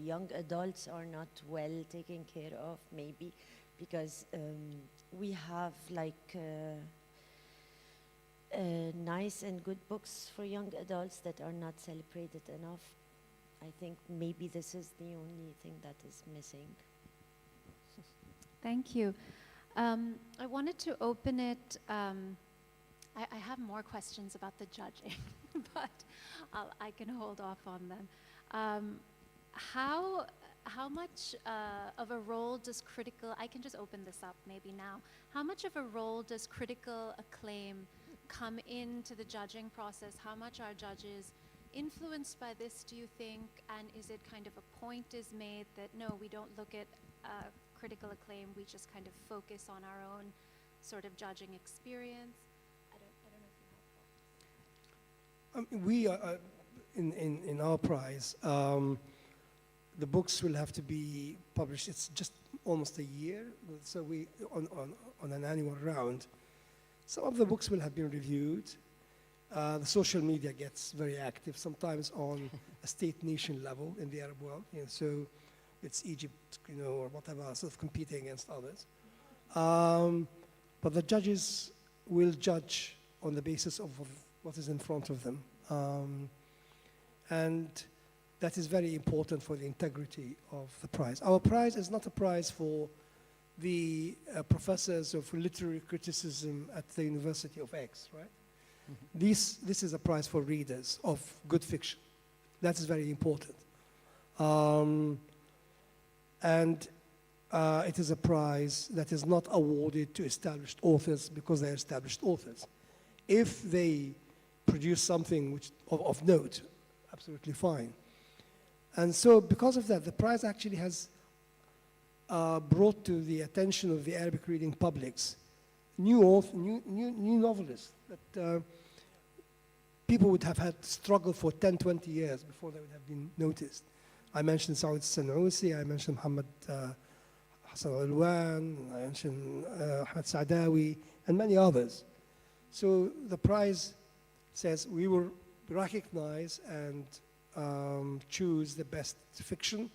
young adults are not well taken care of, maybe, because we have like nice and good books for young adults that are not celebrated enough. I think maybe this is the only thing that is missing. Thank you. I wanted to open it. I have more questions about the judging, but I can hold off on them. How much of a role does I can just open this up maybe now. How much of a role does critical acclaim come into the judging process? How much are judges influenced by this, do you think? And is it kind of a point is made that, no, we don't look at critical acclaim, we just kind of focus on our own sort of judging experience? I don't know if you have thoughts. We are, in our prize, the books will have to be published. It's just almost a year, so we on an annual round. Some of the books will have been reviewed. The social media gets very active, sometimes on a state-nation level in the Arab world. So it's Egypt, or whatever, sort of competing against others. But the judges will judge on the basis of what is in front of them. And that is very important for the integrity of the prize. Our prize is not a prize for the professors of literary criticism at the University of X, right? Mm-hmm. This is a prize for readers of good fiction. That is very important. And it is a prize that is not awarded to established authors because they're established authors. If they produce something which of note, absolutely fine. And so because of that, the prize actually has brought to the attention of the Arabic reading publics new novelists that people would have had to struggle for 10, 20 years before they would have been noticed. I mentioned Saud Sanousi, I mentioned Muhammad Hassan Alwan, I mentioned Ahmed Saadawi, and many others. So the prize says we will recognize and choose the best fiction,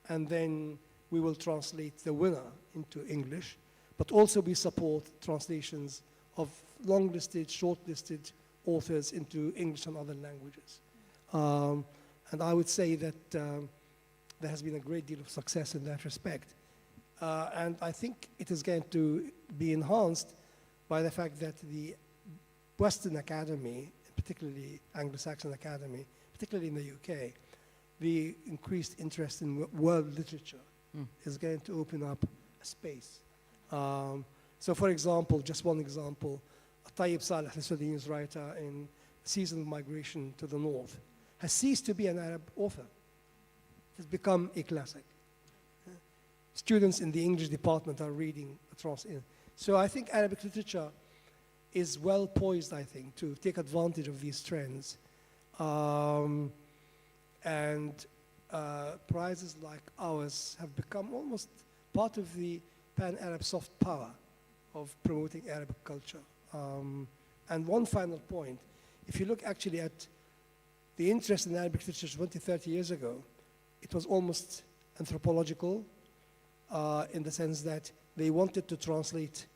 and then we will translate the winner into English, but also we support translations of long-listed, short-listed authors into English and other languages. And I would say that there has been a great deal of success in that respect. And I think it is going to be enhanced by the fact that the Western Academy, particularly Anglo-Saxon Academy, particularly in the UK, the increased interest in world literature is going to open up a space. So for example, just one example, Tayyib Saleh, the Sudanese writer in Season of Migration to the North, has ceased to be an Arab author. It has become a classic. Students in the English department are reading so I think Arabic literature is well poised, I think, to take advantage of these trends. Prizes like ours have become almost part of the pan-Arab soft power of promoting Arabic culture. And one final point, if you look actually at the interest in Arabic literature 20, 30 years ago, it was almost anthropological in the sense that they wanted to translate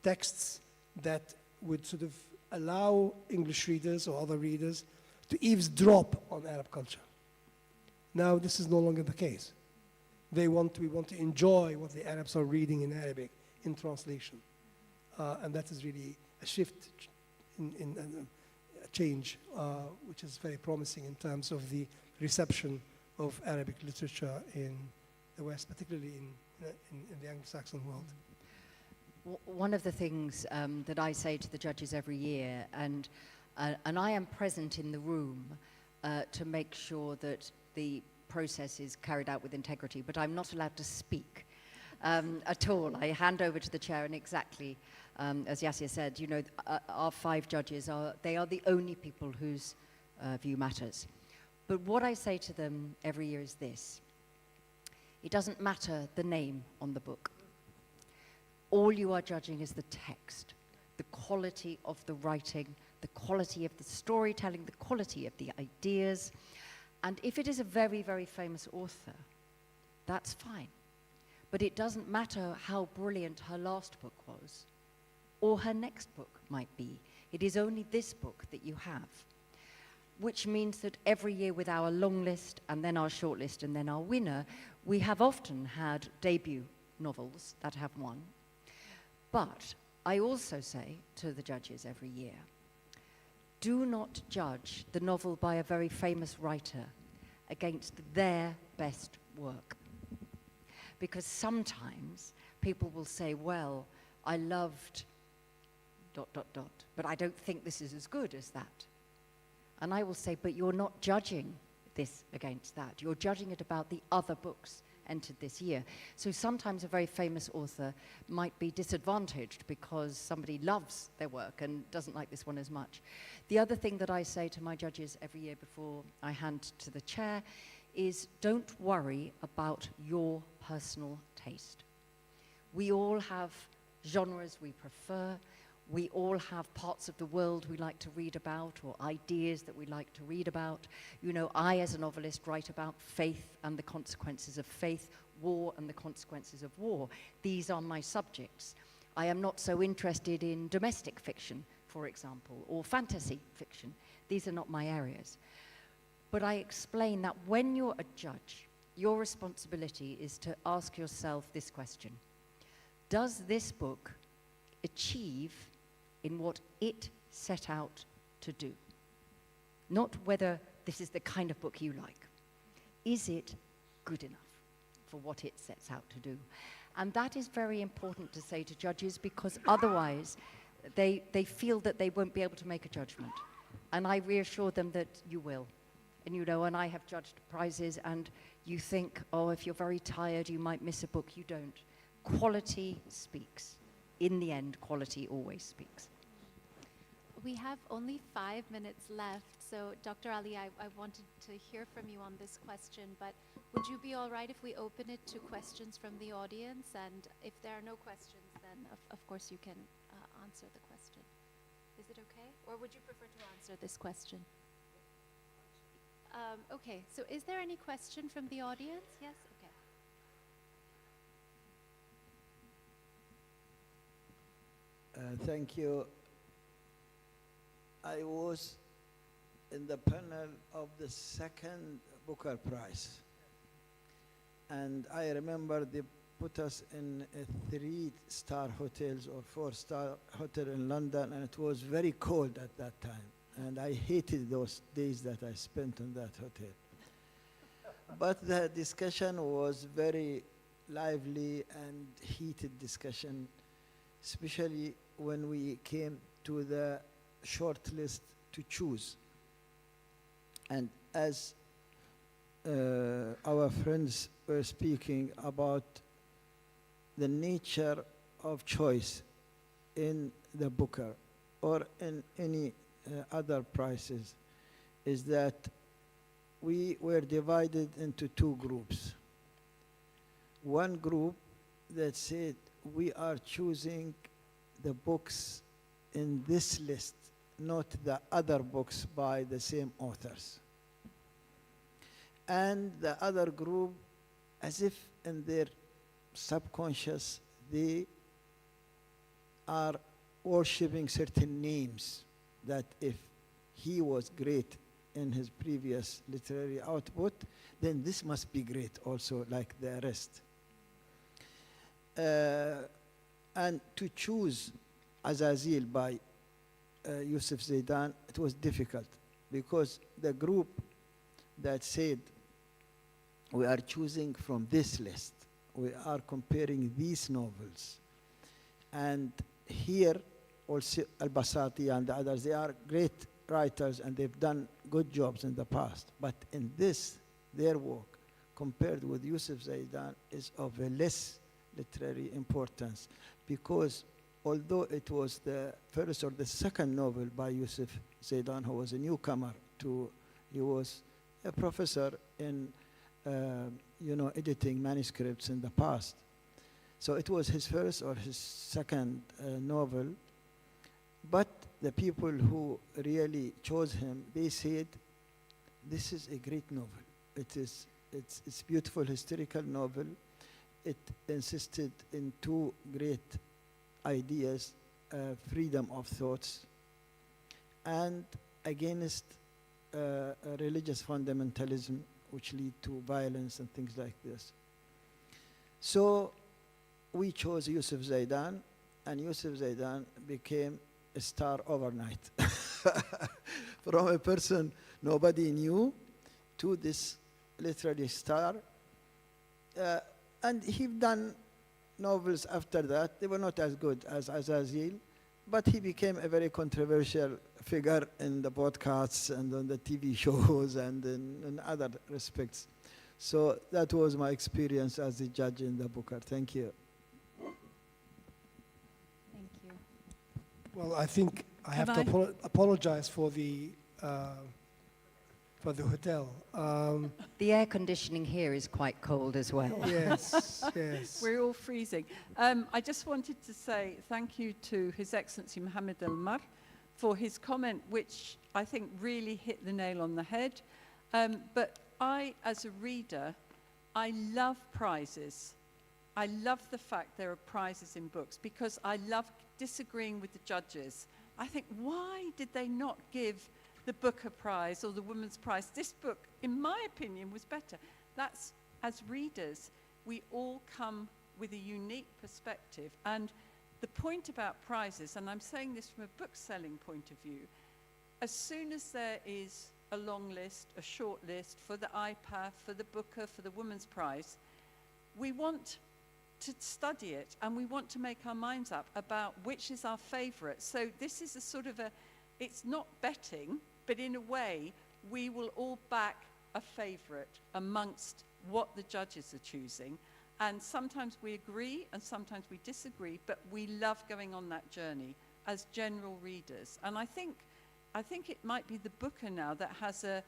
texts that would sort of allow English readers or other readers to eavesdrop on Arab culture. Now this is no longer the case. We want to enjoy what the Arabs are reading in Arabic in translation. And that is really a shift in a change, which is very promising in terms of the reception of Arabic literature in the West, particularly in the Anglo-Saxon world. One of the things that I say to the judges every year, and I am present in the room to make sure that the process is carried out with integrity, but I'm not allowed to speak at all. I hand over to the chair, and exactly as Yasir said, our 5 judges they are the only people whose view matters. But what I say to them every year is this: it doesn't matter the name on the book. All you are judging is the text, the quality of the writing, the quality of the storytelling, the quality of the ideas. And if it is a very, very famous author, that's fine. But it doesn't matter how brilliant her last book was, or her next book might be. It is only this book that you have. Which means that every year with our long list, and then our short list, and then our winner, we have often had debut novels that have won. But I also say to the judges every year, do not judge the novel by a very famous writer against their best work. Because sometimes people will say, well, I loved ... but I don't think this is as good as that. And I will say, but you're not judging this against that. You're judging it about the other books entered this year. So sometimes a very famous author might be disadvantaged because somebody loves their work and doesn't like this one as much. The other thing that I say to my judges every year before I hand to the chair is don't worry about your personal taste. We all have genres we prefer. We all have parts of the world we like to read about or ideas that we like to read about. You know, I, as a novelist, write about faith and the consequences of faith, war and the consequences of war. These are my subjects. I am not so interested in domestic fiction, for example, or fantasy fiction. These are not my areas. But I explain that when you're a judge, your responsibility is to ask yourself this question: does this book achieve in what it set out to do? Not whether this is the kind of book you like. Is it good enough for what it sets out to do? And that is very important to say to judges, because otherwise they feel that they won't be able to make a judgment. And I reassure them that you will. And you know, and I have judged prizes, and you think, oh, if you're very tired, you might miss a book. You don't. Quality speaks. In the end, quality always speaks. We have only 5 minutes left, so Dr. Ali, I wanted to hear from you on this question, but would you be all right if we open it to questions from the audience? And if there are no questions, then of course you can answer the question. Is it okay? Or would you prefer to answer this question? Okay, so is there any question from the audience? Yes? Okay. Thank you. I was in the panel of the second Booker Prize. And I remember they put us in a 3-star hotels or 4-star hotel in London, and it was very cold at that time. And I hated those days that I spent in that hotel. But the discussion was very lively and heated discussion, especially when we came to the short list to choose. And as our friends were speaking about the nature of choice in the Booker or in any other prizes, is that we were divided into 2 groups. One group that said we are choosing the books in this list, not the other books by the same authors. And the other group, as if in their subconscious, they are worshipping certain names, that if he was great in his previous literary output, then this must be great also, like the rest. And to choose Azazil by Yusuf Zaidan, it was difficult, because the group that said we are choosing from this list, we are comparing these novels, and here also Al-Basati and the others, they are great writers and they've done good jobs in the past, but in this, their work compared with Yusuf Zaidan is of a less literary importance, because although it was the first or the second novel by Yusuf Zaidan, who was a newcomer he was a professor in editing manuscripts in the past. So it was his first or his second novel. But the people who really chose him, they said, this is a great novel. It's beautiful historical novel. It insisted in 2 great ideas, freedom of thoughts, and against religious fundamentalism, which lead to violence and things like this. So we chose Yusuf Zaidan, and Yusuf Zaidan became a star overnight. From a person nobody knew to this literary star. And he done novels after that. They were not as good as Azazil, but he became a very controversial figure in the podcasts and on the TV shows and in other respects. So that was my experience as a judge in the Booker. Thank you. Thank you. Well, I think I have to apologize for the for the hotel. The air conditioning here is quite cold as well. Yes, yes. We're all freezing. I just wanted to say thank you to His Excellency Mohammed Al-Mar for his comment, which I think really hit the nail on the head. But I, as a reader, I love prizes. I love the fact there are prizes in books because I love disagreeing with the judges. I think, why did they not give the Booker Prize or the Women's Prize? This book, in my opinion, was better. That's, as readers, we all come with a unique perspective. And the point about prizes, and I'm saying this from a book-selling point of view, as soon as there is a long list, a short list for the IPAF, for the Booker, for the Women's Prize, we want to study it and we want to make our minds up about which is our favorite. So this is a sort of a, it's not betting, but in a way, we will all back a favorite amongst what the judges are choosing. And sometimes we agree and sometimes we disagree, but we love going on that journey as general readers. And I think it might be the Booker now that has a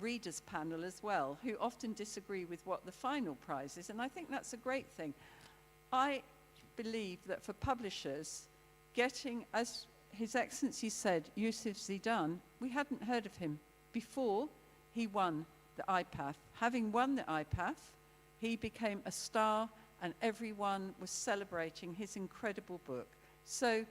readers panel as well, who often disagree with what the final prize is, and I think that's a great thing. I believe that for publishers, getting, as His Excellency said, Yusuf Zidan, we hadn't heard of him before he won the IPAF. Having won the IPAF, he became a star and everyone was celebrating his incredible book. So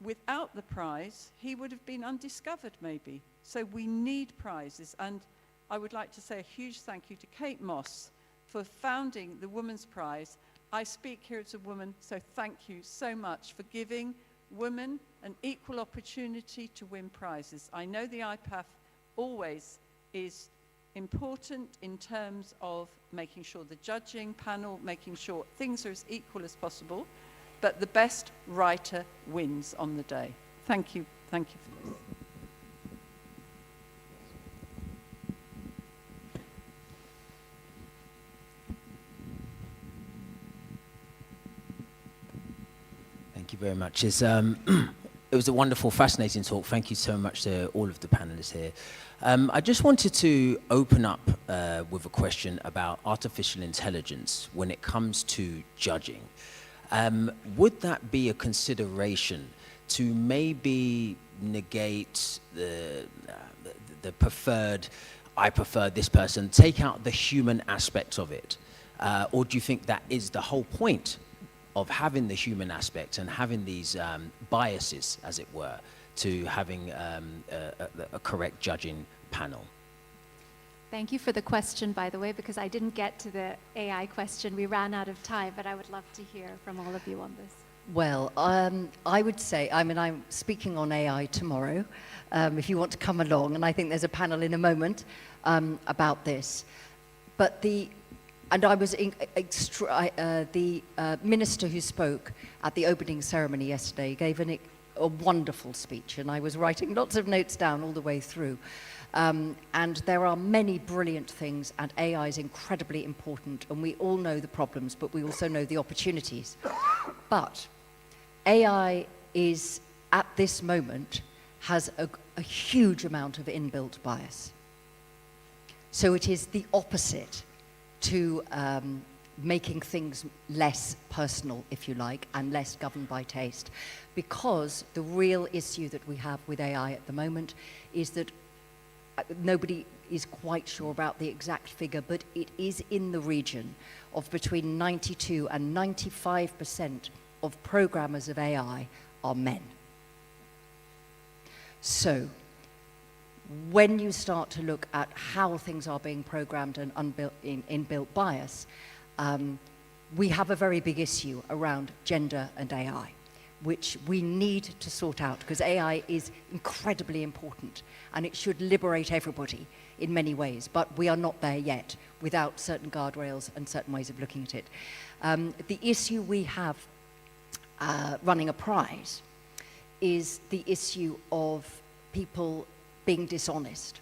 without the prize, he would have been undiscovered maybe. So we need prizes, and I would like to say a huge thank you to Kate Moss for founding the Women's Prize. I speak here as a woman, so thank you so much for giving women an equal opportunity to win prizes. I know the IPAF always is important in terms of making sure the judging panel, making sure things are as equal as possible, but the best writer wins on the day. Thank you for this. Thank you very much. It was a wonderful, fascinating talk. Thank you so much to all of the panelists here. I just wanted to open up with a question about artificial intelligence when it comes to judging. Would that be a consideration to maybe negate the preferred, I prefer this person, take out the human aspect of it? Or do you think that is the whole point of having the human aspect and having these biases, as it were, to having a correct judging panel? Thank you for the question, by the way, because I didn't get to the AI question. We ran out of time, but I would love to hear from all of you on this. Well, I would say, I mean, I'm speaking on AI tomorrow, if you want to come along, and I think there's a panel in a moment about this. But I was the minister who spoke at the opening ceremony yesterday gave a wonderful speech, and I was writing lots of notes down all the way through. And there are many brilliant things, and AI is incredibly important, and we all know the problems, but we also know the opportunities. But AI is, at this moment, has a huge amount of inbuilt bias. So it is the opposite to making things less personal, if you like, and less governed by taste. Because the real issue that we have with AI at the moment is that nobody is quite sure about the exact figure, but it is in the region of between 92 and 95% of programmers of AI are men. So when you start to look at how things are being programmed and inbuilt bias, we have a very big issue around gender and AI, which we need to sort out, because AI is incredibly important and it should liberate everybody in many ways, but we are not there yet without certain guardrails and certain ways of looking at it. The issue we have running a prize is the issue of people being dishonest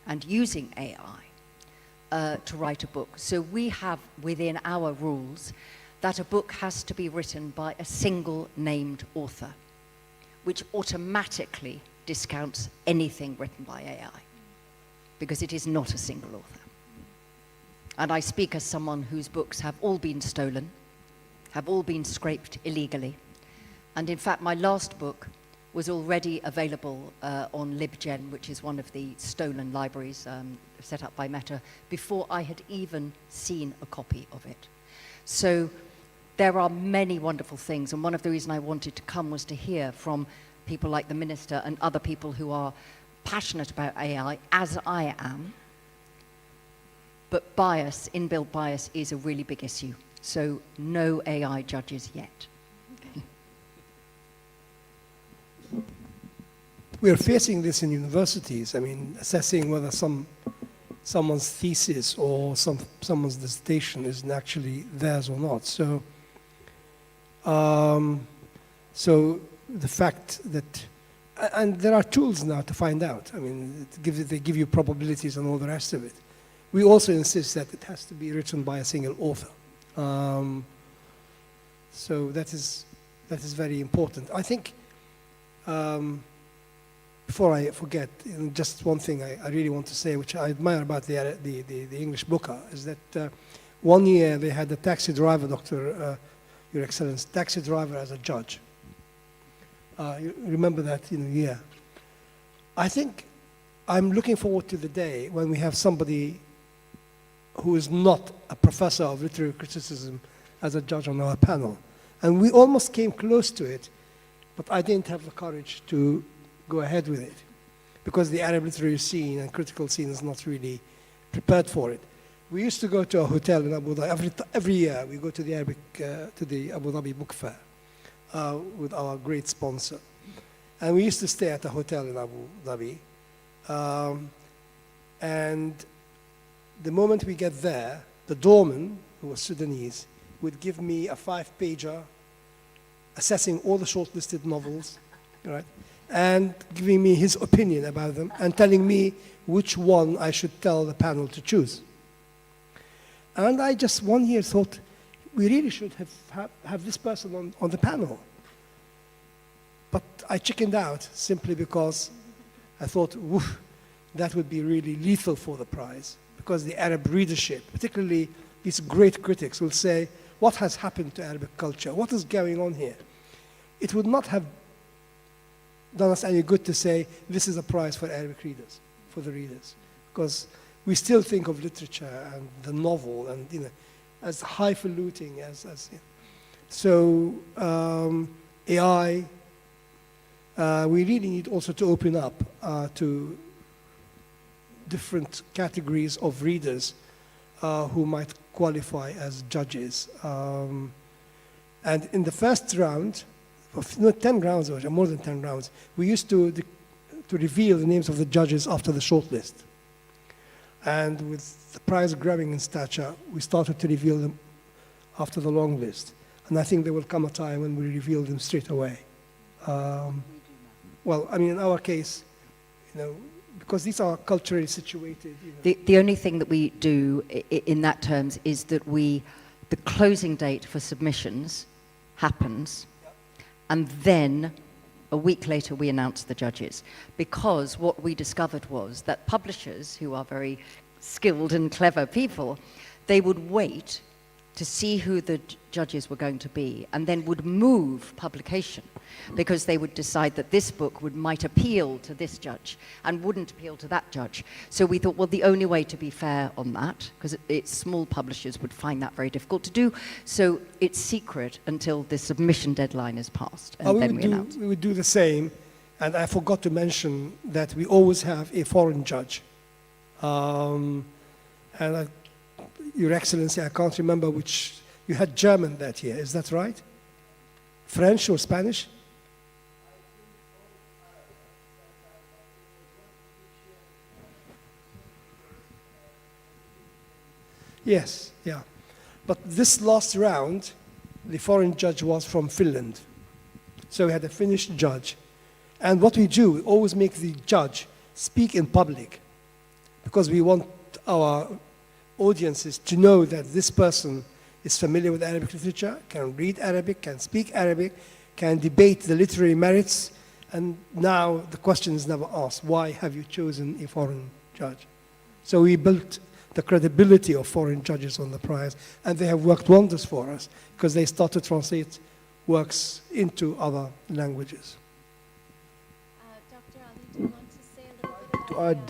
and using AI to write a book. So we have within our rules that a book has to be written by a single named author, which automatically discounts anything written by AI. because it is not a single author. And I speak as someone whose books have all been stolen, have all been scraped illegally. And in fact, my last book was already available on LibGen, which is one of the stolen libraries set up by Meta, before I had even seen a copy of it. So there are many wonderful things, and one of the reasons I wanted to come was to hear from people like the Minister and other people who are passionate about AI, as I am. But bias, inbuilt bias, is a really big issue. So no AI judges yet. We're facing this in universities. I mean, assessing whether someone's thesis or someone's dissertation is actually theirs or not. So, so the fact that, and there are tools now to find out. I mean, they give you probabilities and all the rest of it. We also insist that it has to be written by a single author. So that is very important. I think, before I forget, just one thing I really want to say, which I admire about the English Booker, is that one year they had a taxi driver, Your Excellency, taxi driver as a judge. You remember that year? I think I'm looking forward to the day when we have somebody who is not a professor of literary criticism as a judge on our panel. And we almost came close to it, but I didn't have the courage to go ahead with it because the Arab literary scene and critical scene is not really prepared for it. We used to go to a hotel in Abu Dhabi. Every year we go to the Abu Dhabi Book Fair with our great sponsor. And we used to stay at a hotel in Abu Dhabi. And the moment we get there, the doorman, who was Sudanese, would give me a 5-pager assessing all the shortlisted novels, right? And giving me his opinion about them and telling me which one I should tell the panel to choose. And I just one year thought, we really should have this person on the panel. But I chickened out simply because I thought, woof, that would be really lethal for the prize, because the Arab readership, particularly these great critics, will say, what has happened to Arabic culture? What is going on here? It would not have done us any good to say, this is a prize for Arabic readers, for the readers. Because we still think of literature and the novel and, as highfalutin as So AI, we really need also to open up to different categories of readers who might qualify as judges. And in the first round, 10 rounds or more than 10 rounds, we used to reveal the names of the judges after the shortlist. And with the prize grabbing in stature, we started to reveal them after the long list. And I think there will come a time when we reveal them straight away. Well, I mean, in our case, because these are culturally situated. The only thing that we do in that terms is that the closing date for submissions happens, and then a week later we announce the judges. Because what we discovered was that publishers, who are very skilled and clever people, they would wait to see who the judges were going to be, and then would move publication, because they would decide that this book might appeal to this judge and wouldn't appeal to that judge. So we thought, well, the only way to be fair on that, because small publishers would find that very difficult to do, so it's secret until the submission deadline is passed, and then we announce. We would do the same, and I forgot to mention that we always have a foreign judge. Your Excellency, I can't remember which, you had German that year, is that right? French or Spanish? Yes, yeah. But this last round, the foreign judge was from Finland. So we had a Finnish judge. And what we do, we always make the judge speak in public, because we want our audiences to know that this person is familiar with Arabic literature, can read Arabic, can speak Arabic, can debate the literary merits, and now the question is never asked, why have you chosen a foreign judge? So we built the credibility of foreign judges on the prize, and they have worked wonders for us because they start to translate works into other languages. Dr. Ali, do you want to say a little bit To about add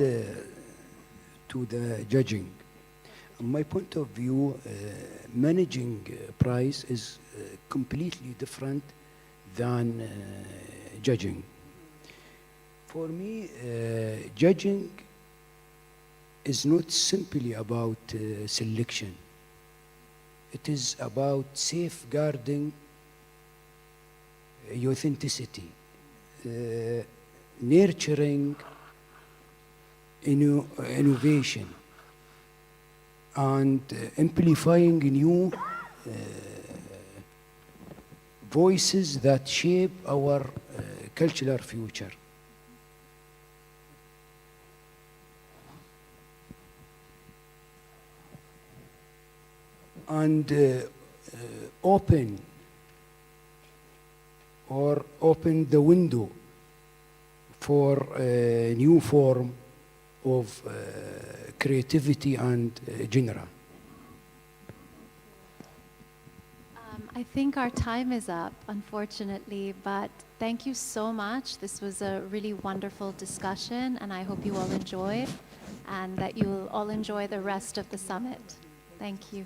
to the judging, my point of view, managing prize is completely different than judging. For me, judging is not simply about selection. It is about safeguarding authenticity, nurturing innovation, and amplifying new voices that shape our cultural future. And open the window for a new form of creativity and genre. I think our time is up, unfortunately, but thank you so much. This was a really wonderful discussion, and I hope you all enjoyed, and that you will all enjoy the rest of the summit. Thank you.